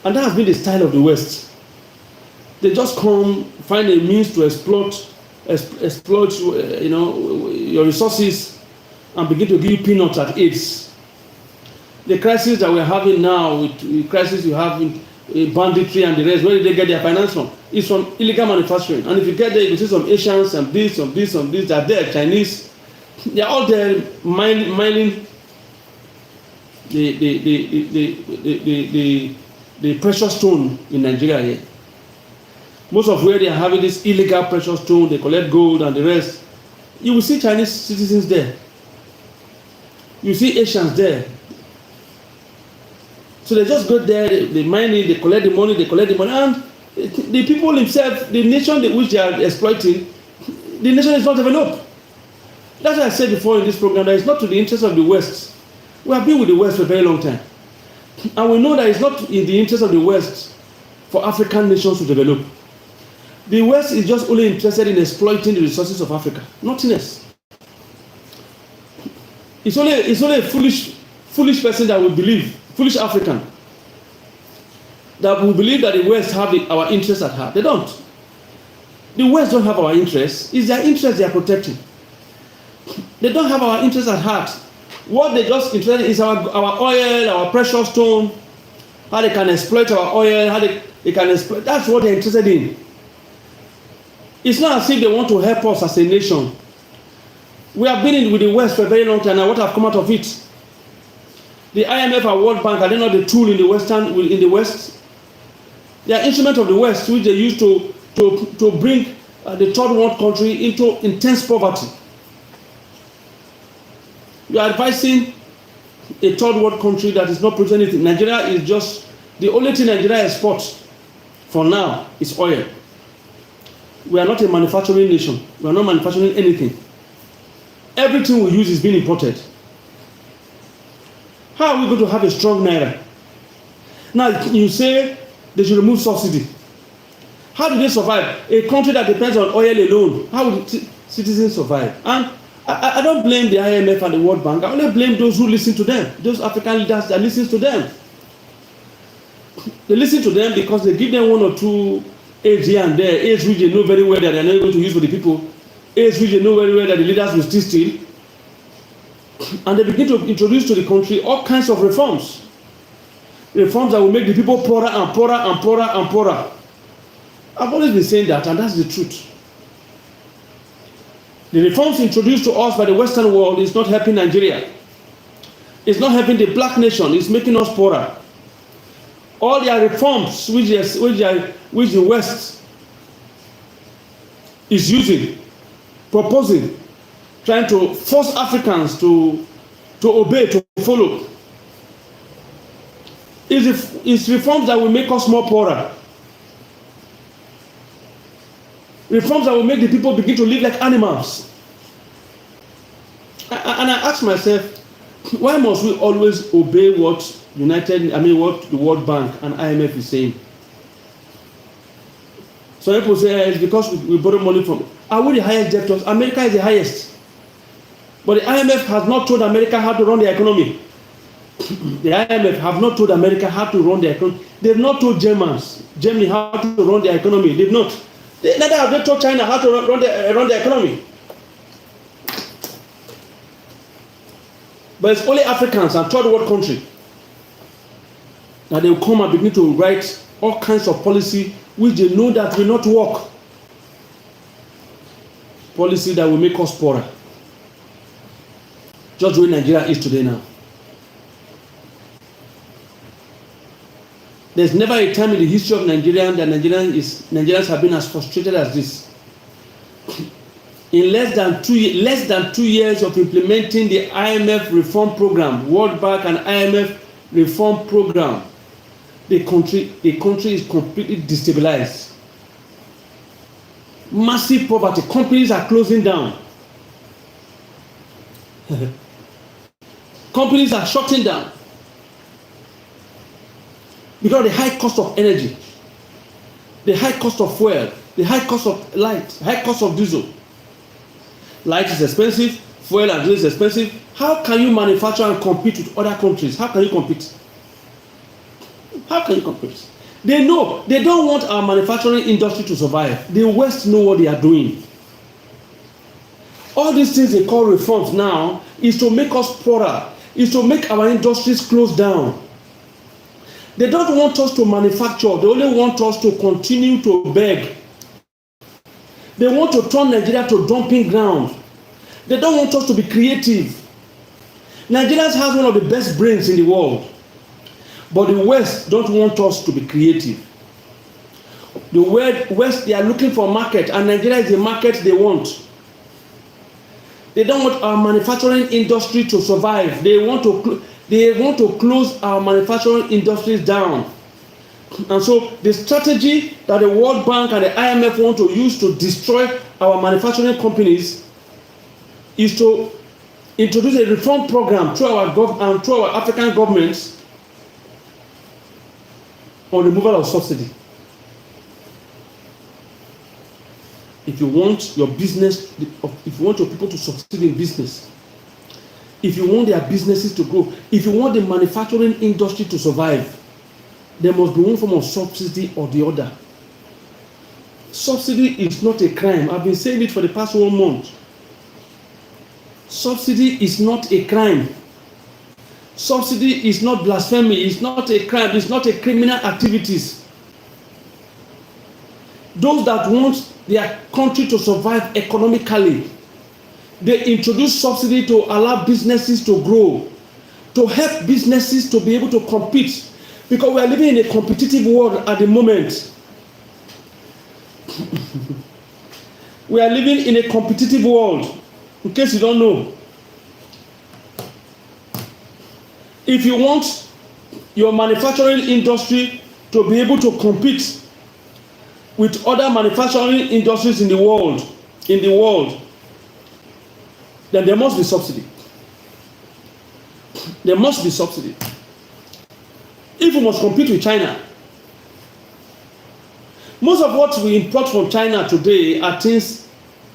and that has been the style of the West. They just come, find a means to exploit your resources, and begin to give you peanuts at AIDS. The crisis that we're having now, with the crisis you have in banditry and the rest, where did they get their finance from? It's from illegal manufacturing. And if you get there, you can see some Asians, some this, that they're Chinese. They're all there mining the precious stone in Nigeria here. Most of where they are having this illegal precious stone, they collect gold and the rest. You will see Chinese citizens there. You see Asians there. So they just go there, they mine it, they collect the money, and the people themselves, the nation which they are exploiting, the nation is not developed. That's what I said before in this program, that it's not to the interest of the West. We have been with the West for a very long time. And we know that it's not in the interest of the West for African nations to develop. The West is just only interested in exploiting the resources of Africa, nothing else. It's only a foolish person that will believe, foolish African, that will believe that the West have our interests at heart. They don't. The West don't have our interests. It's their interests they are protecting. They don't have our interests at heart. What they just interested in is our oil, our precious stone, how they can exploit our oil, how they can exploit. That's what they're interested in. It's not as if they want to help us as a nation. We have been with the West for a very long time now. What have come out of it? The IMF and World Bank, are they not the tool in the West? They are instruments of the West, which they use to bring the third world country into intense poverty. You are advising a third world country that is not producing anything. Nigeria is just the only thing Nigeria exports for now is oil. We are not a manufacturing nation. We are not manufacturing anything. Everything we use is being imported. How are we going to have a strong naira? Now you say they should remove subsidy. How do they survive? A country that depends on oil alone, how would citizens survive? And I don't blame the IMF and the World Bank. I only blame those who listen to them, those African leaders that listen to them. They listen to them because they give them one or two aids here and there, aids which they know very well that they are not going to use for the people, aids which they know very well that the leaders will still steal. And they begin to introduce to the country all kinds of reforms. Reforms that will make the people poorer and poorer and poorer and poorer. I've always been saying that, and that's the truth. The reforms introduced to us by the Western world is not helping Nigeria. It's not helping the black nation. It's making us poorer. All their reforms which the West is using, proposing, trying to force Africans to obey, to follow, is reforms that will make us more poorer. Reforms that will make the people begin to live like animals. And I ask myself, why must we always obey what what the World Bank and IMF is saying? Some people say it's because we borrow money from. Are we the highest debtors? America is the highest. But the IMF has not told America how to run the economy. The IMF have not told America how to run the economy. They've not told Germany how to run the economy. They've not. Neither have they told China how to run the economy. But it's only Africans and third world country that they will come and begin to write all kinds of policy which they know that will not work. Policy that will make us poorer. Just where Nigeria is today now. There's never a time in the history of Nigeria that Nigerians have been as frustrated as this. In less than 2 years of implementing the IMF reform program, World Bank and IMF reform program, the country is completely destabilized. Massive poverty. Companies are closing down. Companies are shutting down. Because of the high cost of energy, the high cost of fuel, the high cost of light, high cost of diesel. Light is expensive, fuel and diesel is expensive. How can you manufacture and compete with other countries? How can you compete? How can you compete? They know they don't want our manufacturing industry to survive. The West know what they are doing. All these things they call reforms now is to make us poorer, is to make our industries close down. They don't want us to manufacture. They only want us to continue to beg. They want to turn Nigeria to dumping ground. They don't want us to be creative. Nigerians have one of the best brains in the world. But the West don't want us to be creative. The West, they are looking for a market, and Nigeria is the market they want. They don't want our manufacturing industry to survive. They want to close our manufacturing industries down. And so the strategy that the World Bank and the IMF want to use to destroy our manufacturing companies is to introduce a reform program through our African governments on removal of subsidy. If you want your business, if you want your people to succeed in business, if you want their businesses to grow, if you want the manufacturing industry to survive, there must be one form of subsidy or the other. Subsidy is not a crime. I've been saying it for the past 1 month. Subsidy is not a crime. Subsidy is not blasphemy. It's not a crime. It's not a criminal activities. Those that want their country to survive economically, they introduce subsidy to allow businesses to grow, to help businesses to be able to compete, because we are living in a competitive world at the moment. We are living in a competitive world, in case you don't know. If you want your manufacturing industry to be able to compete with other manufacturing industries in the world, then there must be subsidy. There must be subsidy. If we must compete with China, most of what we import from China today are things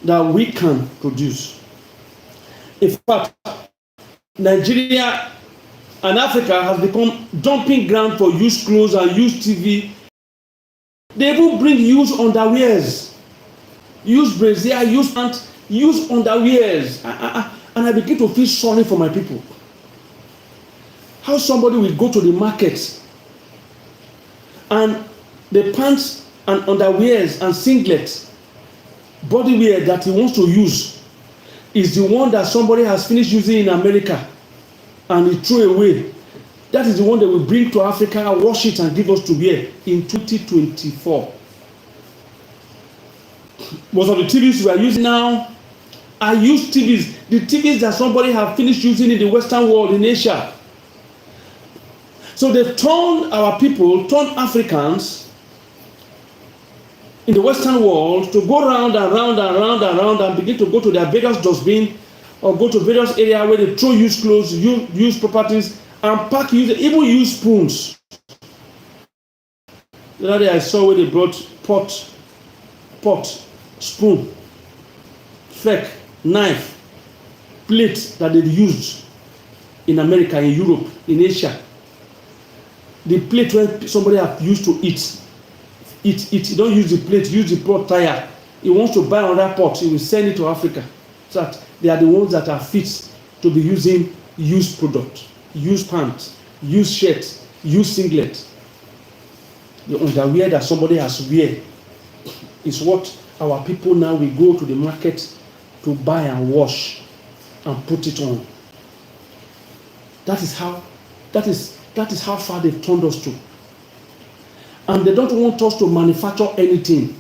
that we can produce. In fact, Nigeria and Africa has become dumping ground for used clothes and used TV. They even bring used underwears, used brassiere, used pants, used underwears. And I begin to feel sorry for my people. How somebody will go to the market and the pants and underwears and singlets, body wear that he wants to use is the one that somebody has finished using in America and he threw away. That is the one they will bring to Africa, wash it and give us to wear in 2024. Most of the TVs we are using now are used TVs. The TVs that somebody have finished using in the Western world, in Asia. So they've turned our people, turned Africans in the Western world to go round and round and round and round and begin to go to their various dustbin or go to various areas where they throw used clothes, used properties, and pack even used spoons. The other day I saw where they brought pot, spoon, fork, knife, plates that they've used in America, in Europe, in Asia. The plate when somebody have used to eat. You don't use the plate, use the pot tire. He wants to buy another pot, he will send it to Africa. So that they are the ones that are fit to be using used product, used pants, used shirts, used singlet. The underwear that somebody has wear is what our people now will go to the market to buy and wash and put it on. That is how far they've turned us to. And they don't want us to manufacture anything.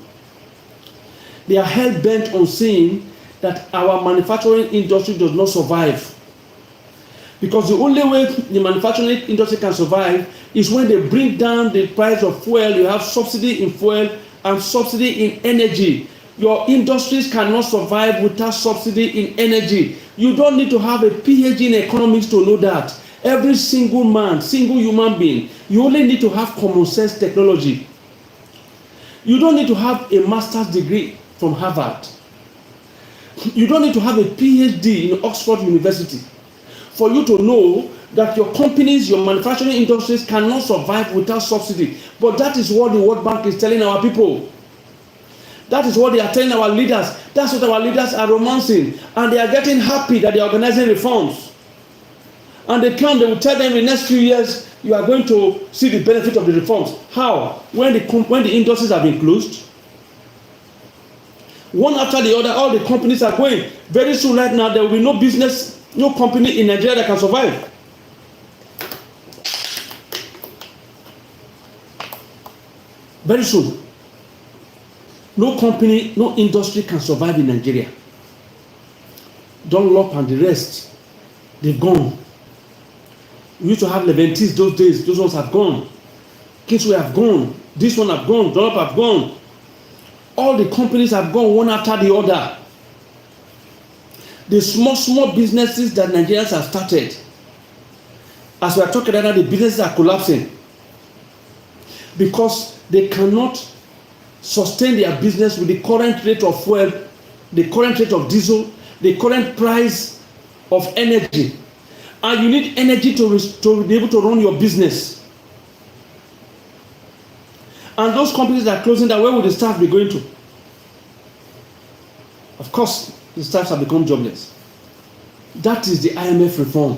They are hell-bent on saying that our manufacturing industry does not survive. Because the only way the manufacturing industry can survive is when they bring down the price of fuel. You have subsidy in fuel and subsidy in energy. Your industries cannot survive without subsidy in energy. You don't need to have a PhD in economics to know that. Every single man, single human being, you only need to have common sense technology. You don't need to have a master's degree from Harvard. You don't need to have a PhD in Oxford University for you to know that your companies, your manufacturing industries cannot survive without subsidy. But that is what the World Bank is telling our people. That is what they are telling our leaders. That's what our leaders are romancing. And they are getting happy that they are organizing reforms. And they will tell them in the next few years, you are going to see the benefit of the reforms. How? When the industries have been closed, one after the other, all the companies are going. Very soon right now, there will be no business, no company in Nigeria that can survive. Very soon. No company, no industry can survive in Nigeria. Dunlop and the rest, they've gone. We used to have Leventis those days. Those ones have gone. Kingsway have gone. This one have gone. Dunlop have gone. All the companies have gone one after the other. The small businesses that Nigerians have started, as we are talking about now, the businesses are collapsing because they cannot sustain their business with the current rate of fuel, the current rate of diesel, the current price of energy. And you need energy to be able to run your business. And those companies that are closing down, where will the staff be going to? Of course, the staffs have become jobless. That is the IMF reform.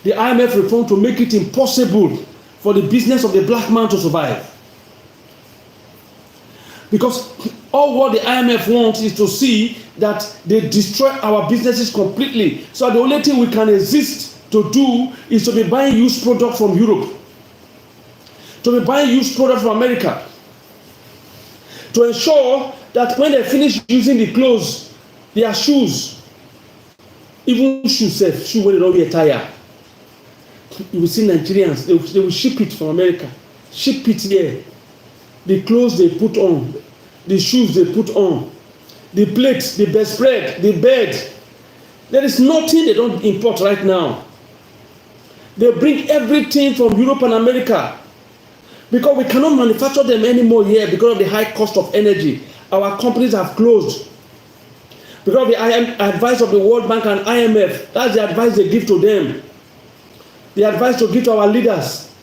The IMF reform to make it impossible for the business of the black man to survive. Because all what the IMF wants is to see that they destroy our businesses completely. So the only thing we can exist to do is to be buying used products from Europe, to be buying used products from America, to ensure that when they finish using the clothes, their shoes, even shoes when they don't wear tire, you will see Nigerians, they will ship it from America, ship it here. The clothes they put on, the shoes they put on, the plates, the bedspread, the bed. There is nothing they don't import right now. They bring everything from Europe and America because we cannot manufacture them anymore here because of the high cost of energy. Our companies have closed because of the advice of the World Bank and IMF. That's the advice they give to them. The advice to give to our leaders.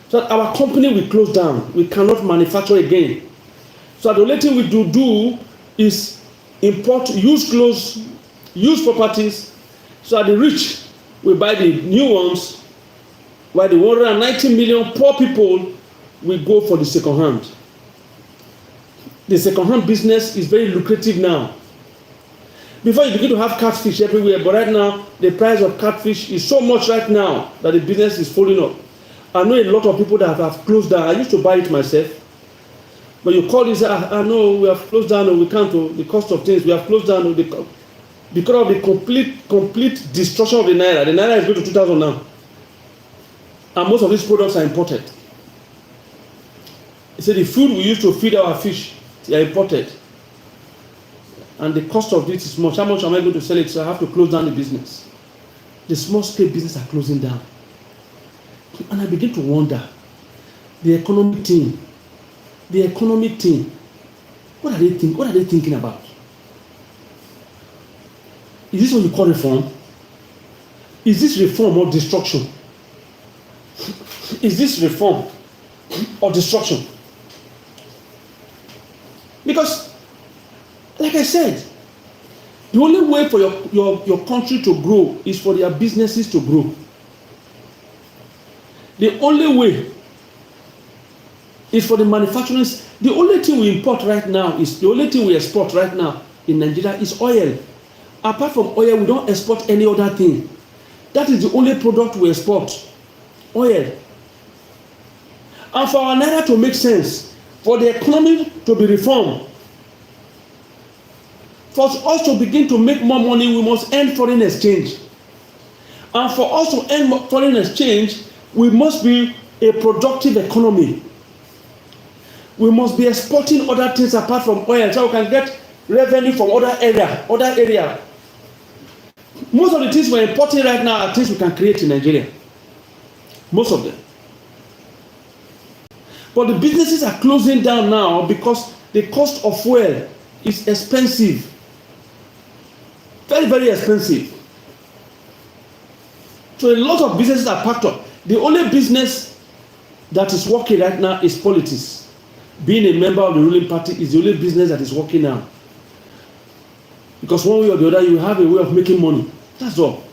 So that our company will close down. We cannot manufacture again. So the only thing we do is import used clothes, used properties, so that the rich will buy the new ones, while the 190 million poor people will go for the second hand. The second hand business is very lucrative now. Before you begin to have catfish everywhere, but right now the price of catfish is so much right now that the business is falling up. I know a lot of people that have closed down. I used to buy it myself. But you call this, I know we have closed down, or we can't, or the cost of things, we have closed down, because of the complete destruction of the Naira. The Naira is going to 2,000 now. And most of these products are imported. He said the food we use to feed our fish, they are imported. And the cost of this is much. How much am I going to sell it? So I have to close down the business. The small scale business are closing down. And I begin to wonder, the economic team, what are they thinking about? Is this what you call reform? Is this reform or destruction? Is this reform or destruction? Because, like I said, the only way for your country to grow is for their businesses to grow. The only way is for the manufacturing. The only thing we export right now in Nigeria is oil. Apart from oil, we don't export any other thing. That is the only product we export, oil. And for our Naira to make sense, for the economy to be reformed, for us to begin to make more money, we must earn foreign exchange. And for us to earn foreign exchange, we must be a productive economy. We must be exporting other things apart from oil, so we can get revenue from other area. Most of the things we're importing right now are things we can create in Nigeria. Most of them. But the businesses are closing down now because the cost of fuel is expensive. Very, very expensive. So a lot of businesses are packed up. The only business that is working right now is politics. Being a member of the ruling party is the only business that is working now. Because one way or the other, you have a way of making money. That's all.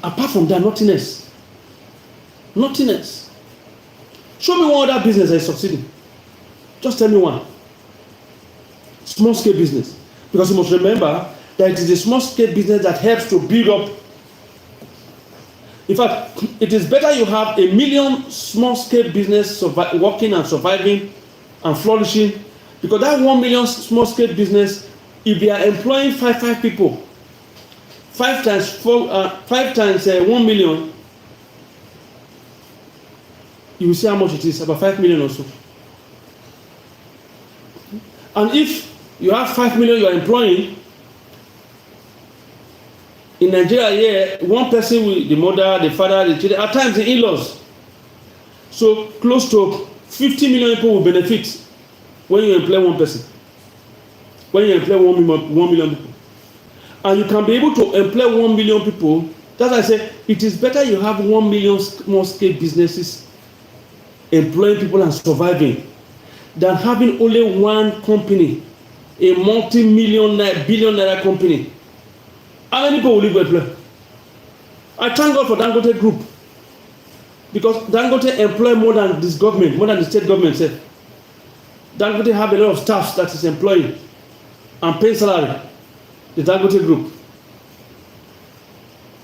Apart from that, nothing else. Nothing else. Show me one other business that is succeeding. Just tell me one. Small scale business. Because you must remember that it is a small scale business that helps to build up. In fact, it is better you have 1 million small scale business working and surviving and flourishing, because that 1 million small scale business, if they are employing five people, 5 times 1 million, you will see how much it is, about 5 million or so. And if you have 5 million you are employing in Nigeria here, one person with the mother, the father, the children, at times the in-laws. So close to 50 million people will benefit when you employ one person. When you employ 1 million people. And you can be able to employ 1 million people. That's why I say it is better you have 1 million small scale businesses employing people and surviving than having only one company, a multi-billion naira company. How many people will live with employ? I thank God for Dangote Group, because Dangote employ more than this government, more than the state government said. Dangote have a lot of staff that is employing and paying salary. The Dangote Group.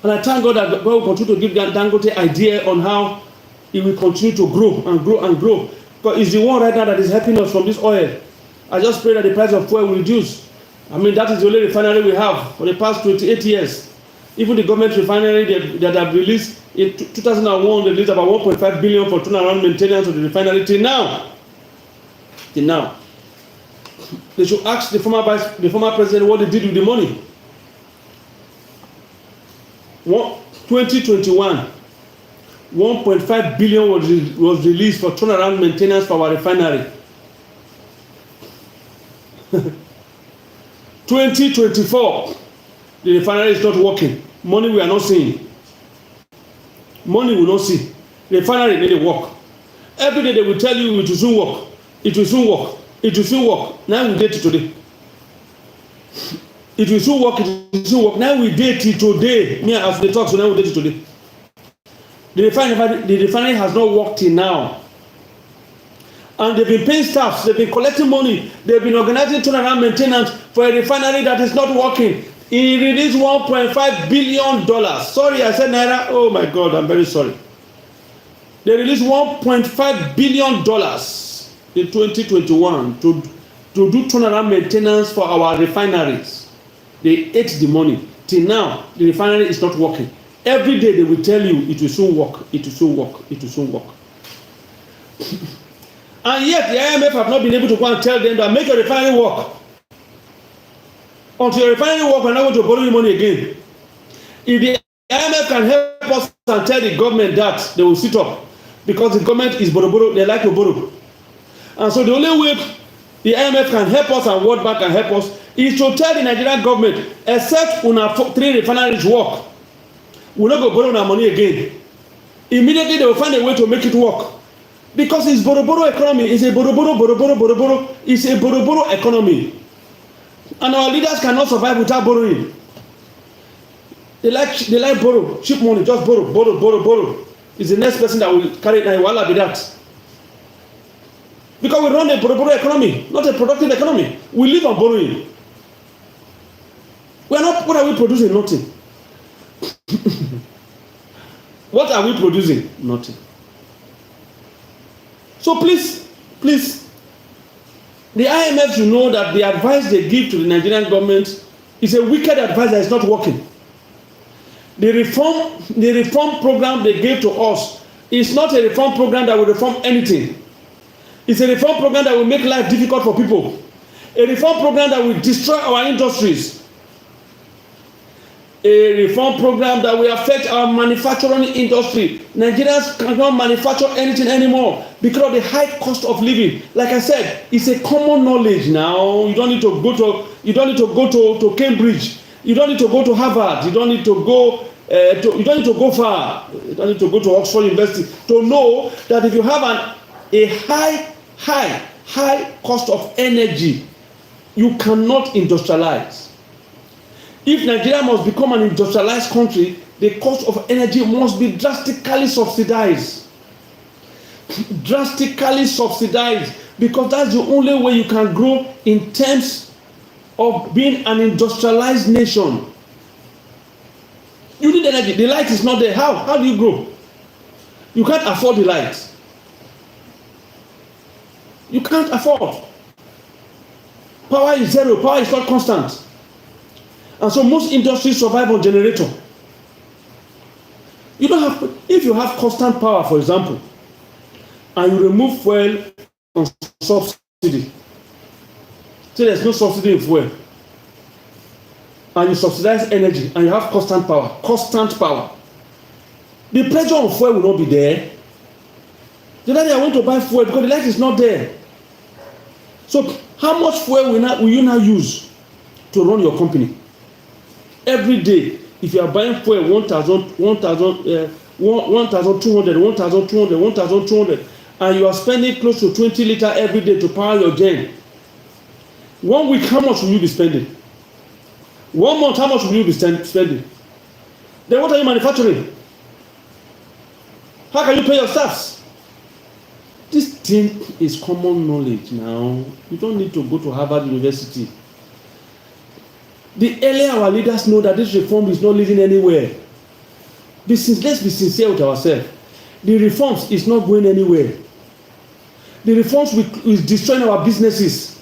And I thank God that God will continue to give Dangote idea on how it will continue to grow and grow and grow. Because it's the one right now that is helping us from this oil. I just pray that the price of fuel will reduce. I mean, that is the only refinery we have for the past 28 years. Even the government refinery that have released in 2001, they released about 1.5 billion for turnaround maintenance of the refinery till now. Till now. They should ask the former president what they did with the money. 2021, 1.5 billion was released for turnaround maintenance for our refinery. 2024, the refinery is not working. Money we are not seeing. Money we will not see. The refinery need to work. Every day they will tell you it will soon work. It will soon work. It will soon work. Now we date it today. It will soon work. It will soon work. Now we date it today. Me as they talk, so now we date it today. The refinery has not worked till now. And they've been paying staffs, they've been collecting money, they've been organizing turnaround maintenance for a refinery that is not working. He released $1.5 billion. Sorry, I said Naira. Oh my God, I'm very sorry. They released $1.5 billion in 2021 to do turnaround maintenance for our refineries. They ate the money. Till now, the refinery is not working. Every day they will tell you it will soon work, it will soon work, it will soon work. And yet the IMF have not been able to go and tell them that make your refinery work. Until your refinery work, we're not going to borrow you money again. If the IMF can help us and tell the government that, they will sit up. Because the government is borrow, they like to borrow. And so the only way the IMF can help us and World Bank can help us is to tell the Nigerian government, except when our 3 refineries work, we're not going to borrow our money again. Immediately they will find a way to make it work. Because it's borrow economy. It's a borrow. It's a borrow economy. And our leaders cannot survive without borrowing. They like borrow. Cheap money, just borrow. It's the next person that will carry it. Now, will be that. Because we run a borrow economy, not a productive economy. We live on borrowing. What are we producing? Nothing. What are we producing? Nothing. So please, the IMF should know that the advice they give to the Nigerian government is a wicked advice that is not working. The reform program they gave to us is not a reform program that will reform anything. It's a reform program that will make life difficult for people. A reform program that will destroy our industries. A reform program that will affect our manufacturing industry. Nigerians cannot manufacture anything anymore because of the high cost of living. Like I said, it's a common knowledge now. You don't need to go to Cambridge. You don't need to go to Harvard. You don't need to go far. You don't need to go to Oxford University to know that if you have a high cost of energy, you cannot industrialize. If Nigeria must become an industrialized country, the cost of energy must be drastically subsidized. Drastically subsidized, because that's the only way you can grow in terms of being an industrialized nation. You need energy. The light is not there. How do you grow? You can't afford the light. You can't afford. Power is zero. Power is not constant. And so most industries survive on generator. You don't have, if you have constant power, for example, and you remove fuel on subsidy, so there's no subsidy in fuel, and you subsidize energy, and you have constant power, the pressure on fuel will not be there. The other day I went to buy fuel because the light is not there. So how much fuel will you now use to run your company? Every day, if you are buying fuel 1,200, and you are spending close to 20 liters every day to power your gen, 1 week, how much will you be spending? 1 month, how much will you be spending? Then what are you manufacturing? How can you pay your staffs? This thing is common knowledge now. You don't need to go to Harvard University. The earlier our leaders know that this reform is not leading anywhere. Let's be sincere with ourselves. The reforms is not going anywhere. The reforms is destroying our businesses.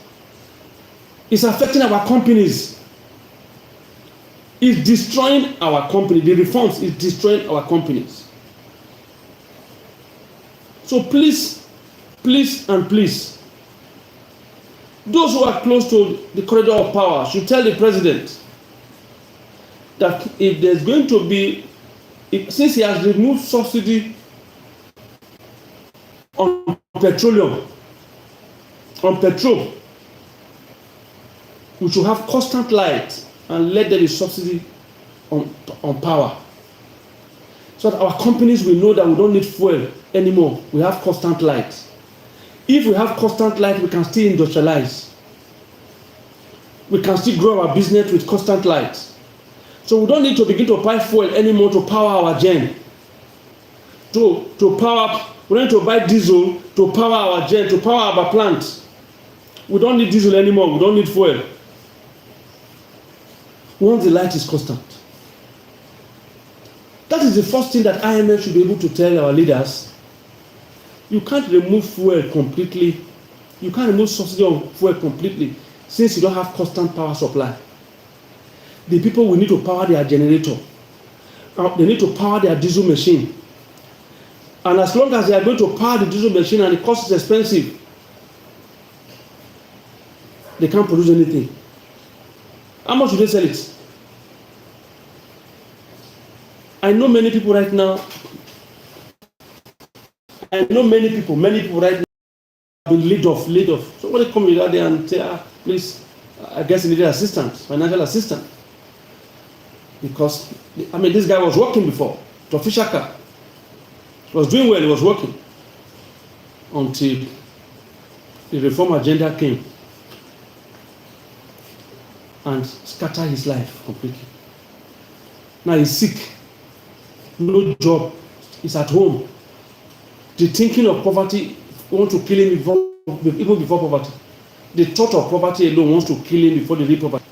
It's affecting our companies. It's destroying our company. The reforms is destroying our companies. So please, those who are close to the corridor of power should tell the president that if there's going to be, since he has removed subsidy petroleum, on petrol. We should have constant light and let there be subsidy on power. So that our companies will know that we don't need fuel anymore. We have constant light. If we have constant light, we can still industrialize. We can still grow our business with constant light. So we don't need to begin to buy fuel anymore to power our gen. We don't need to buy diesel to power our gen, to power our plant. We don't need diesel anymore. We don't need fuel. Once the light is constant. That is the first thing that IMF should be able to tell our leaders. You can't remove fuel completely. You can't remove subsidy on fuel completely since you don't have constant power supply. The people will need to power their generator. They need to power their diesel machine. And as long as they are going to power the diesel machine and the cost is expensive, they can't produce anything. How much do they sell it? I know many people right now. Many people right now have been laid off. Somebody come with that there and say, please, I guess you need assistance, financial assistance. Because, this guy was working before. Tofishaka was doing well, he was working. Until the reform agenda came and scattered his life completely. Now he's sick. No job, he's at home. The thinking of poverty wants to kill him even before poverty. The thought of poverty alone wants to kill him before the real poverty.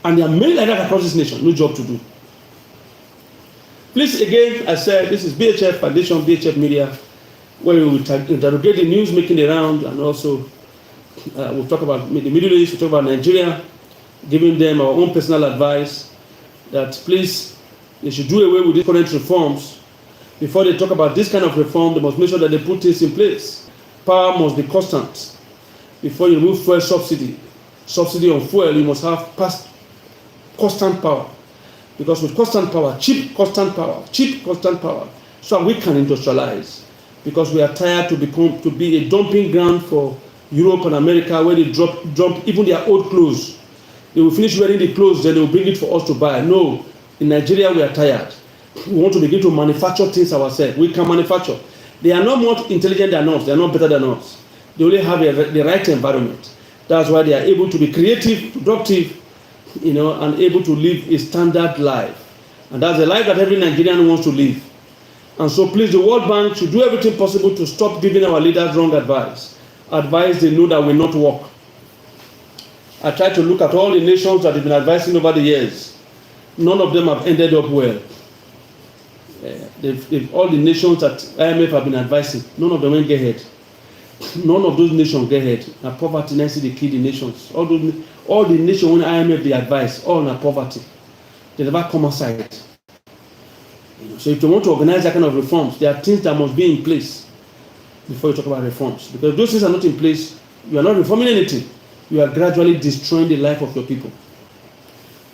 And there are many like that across this nation, no job to do. Please, again, I said, this is BHF Foundation, BHF Media, where we will interrogate the news making the round, and also we'll talk about the Middle East, we'll talk about Nigeria, giving them our own personal advice that please, they should do away with these current reforms. Before they talk about this kind of reform, they must make sure that they put things in place. Power must be constant. Before you remove fuel subsidy on fuel, you must have constant power. Because with constant power, cheap constant power, so we can industrialize. Because we are tired to be a dumping ground for Europe and America, where they dump even their old clothes. They will finish wearing the clothes, then they will bring it for us to buy. No, in Nigeria we are tired. We want to begin to manufacture things ourselves. We can manufacture. They are not more intelligent than us. They are not better than us. They only have the right environment. That's why they are able to be creative, productive, and able to live a standard life. And that's the life that every Nigerian wants to live. And so please, the World Bank should do everything possible to stop giving our leaders wrong advice. Advice they know that will not work. I try to look at all the nations that have been advising over the years. None of them have ended up well. All the nations that IMF have been advising, none of them went get ahead. None of those nations get ahead. Now poverty next to the key the nations. All the nations when IMF they advise, all na poverty. They never come outside. So if you want to organize that kind of reforms, there are things that must be in place before you talk about reforms. Because if those things are not in place, you are not reforming anything. You are gradually destroying the life of your people.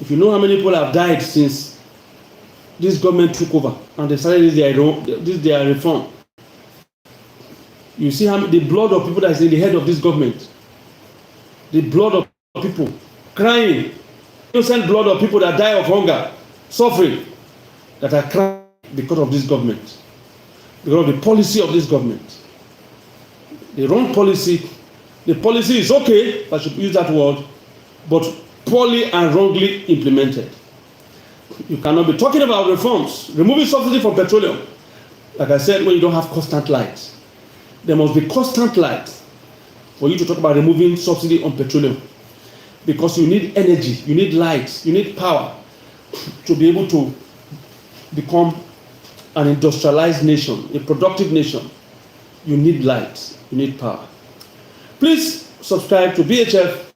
If you know how many people have died since this government took over and they started their reform, you see how the blood of people that is in the head of this government, the blood of people crying, innocent blood of people that die of hunger, suffering, that are crying because of this government, because of the policy of this government. The wrong policy. The policy is okay, I should use that word, but poorly and wrongly implemented. You cannot be talking about reforms, removing subsidy from petroleum. Like I said, when you don't have constant light. There must be constant light for you to talk about removing subsidy on petroleum. Because you need energy, you need light, you need power to be able to become an industrialized nation, a productive nation. You need light, you need power. Please subscribe to BHF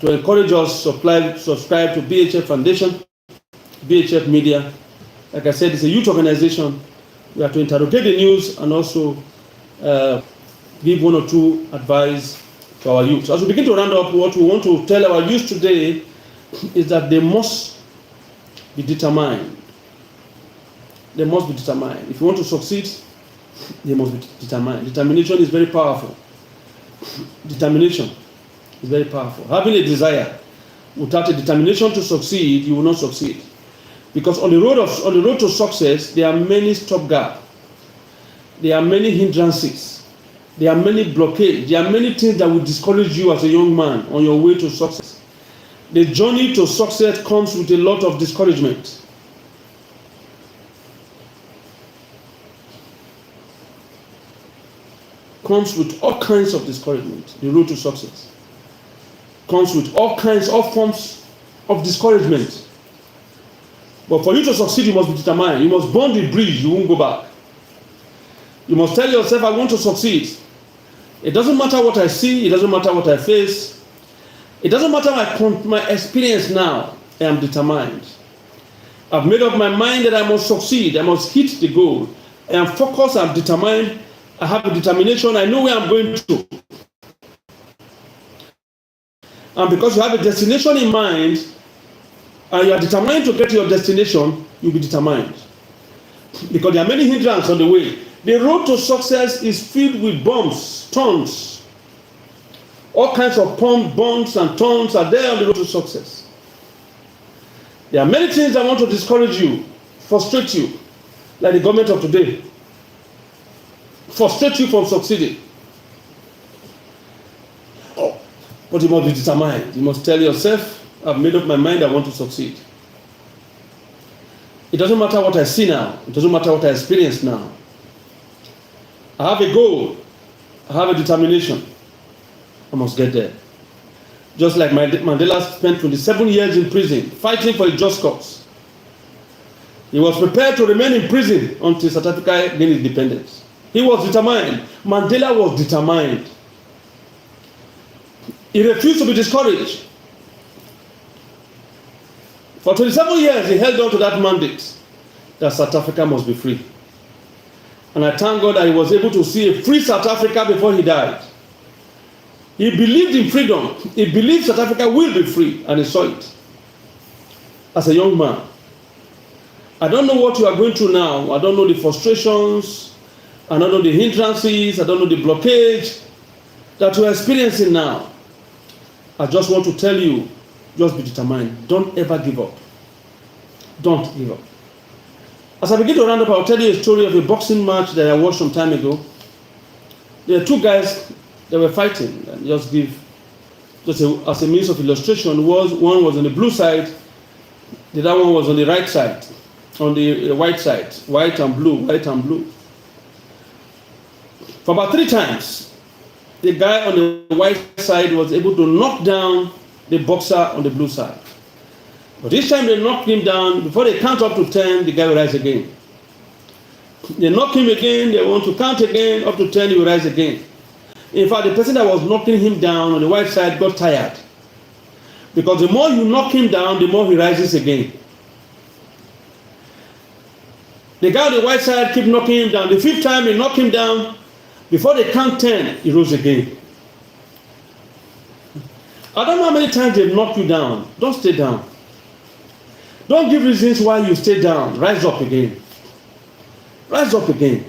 to encourage us. Subscribe to BHF Foundation, BHF Media. Like I said, it's a youth organization. We have to interrogate the news and also give one or two advice to our youth. As we begin to round up, what we want to tell our youth today is that they must be determined. They must be determined. If you want to succeed, They must be determined. Determination is very powerful. Determination is very powerful. Having a desire without a determination to succeed, you will not succeed. Because on the road to success, there are many stopgaps. There are many hindrances. There are many blockades. There are many things that will discourage you as a young man on your way to success. The journey to success comes with a lot of discouragement. Comes with all kinds of discouragement. The road to success comes with all kinds of forms of discouragement. But for you to succeed, you must be determined. You must burn the bridge. You won't go back. You must tell yourself, I want to succeed. It doesn't matter what I see. It doesn't matter what I face. It doesn't matter my experience now. I am determined. I've made up my mind that I must succeed. I must hit the goal. I am focused. I'm determined. I have a determination. I know where I'm going to. And because you have a destination in mind, and you are determined to get to your destination, you'll be determined. Because there are many hindrances on the way. The road to success is filled with bumps, thorns. All kinds of bumps and thorns are there on the road to success. There are many things that want to discourage you, frustrate you, like the government of today. Frustrate you from succeeding. But you must be determined. You must tell yourself, I've made up my mind, I want to succeed. It doesn't matter what I see now. It doesn't matter what I experience now. I have a goal. I have a determination. I must get there. Just like Mandela spent 27 years in prison, fighting for a just cause. He was prepared to remain in prison until South Africa gained independence. He was determined. Mandela was determined. He refused to be discouraged. For 27 years, he held on to that mandate that South Africa must be free. And I thank God that he was able to see a free South Africa before he died. He believed in freedom. He believed South Africa will be free, and he saw it as a young man. I don't know what you are going through now. I don't know the frustrations. I don't know the hindrances. I don't know the blockage that you are experiencing now. I just want to tell you, just be determined. Don't ever give up. Don't give up. As I begin to round up, I'll tell you a story of a boxing match that I watched some time ago. There are two guys that were fighting. And just as a means of illustration, one was on the blue side, the other one was on the right side, on the white side, white and blue, white and blue. For about 3 times, the guy on the white side was able to knock down the boxer on the blue side. But each time they knocked him down, before they count up to 10, the guy will rise again. They knock him again, they want to count again, up to 10, he will rise again. In fact, the person that was knocking him down on the white side got tired. Because the more you knock him down, the more he rises again. The guy on the white side kept knocking him down. The 5th time they knock him down, before they count 10, he rose again. I don't know how many times they've knocked you down. Don't stay down. Don't give reasons why you stay down. Rise up again. Rise up again.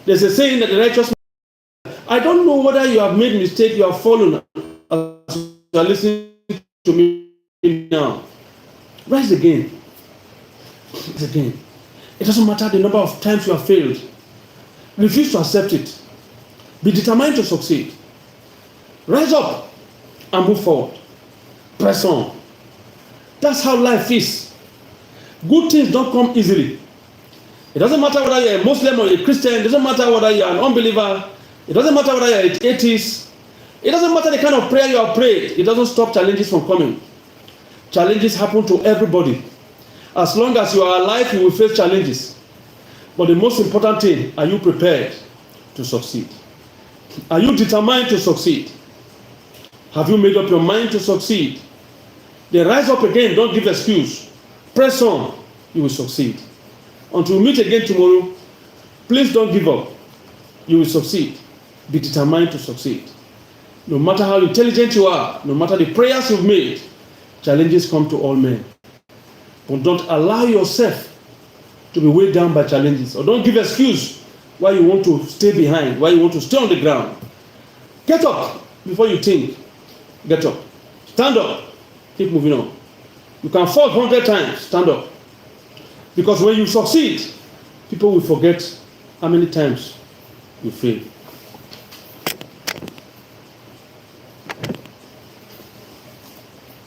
There's a saying that the righteous man, I don't know whether you have made mistake, you have fallen as you are listening to me now. Rise again. Rise again. It doesn't matter the number of times you have failed. Refuse to accept it. Be determined to succeed. Rise up and move forward. Press on. That's how life is. Good things don't come easily. It doesn't matter whether you're a Muslim or a Christian. It doesn't matter whether you're an unbeliever. It doesn't matter whether you're an atheist. It doesn't matter the kind of prayer you have prayed. It doesn't stop challenges from coming. Challenges happen to everybody. As long as you are alive, you will face challenges. But the most important thing, are you prepared to succeed? Are you determined to succeed? Have you made up your mind to succeed? Then rise up again, don't give excuse. Press on, you will succeed. Until we meet again tomorrow, please don't give up. You will succeed. Be determined to succeed. No matter how intelligent you are, no matter the prayers you've made, challenges come to all men. But don't allow yourself to be weighed down by challenges. Or don't give excuse Why you want to stay behind? Why you want to stay on the ground? Get up before you think. Get up. Stand up. Keep moving on. You can fall 100 times. Stand up. Because when you succeed, people will forget how many times you fail.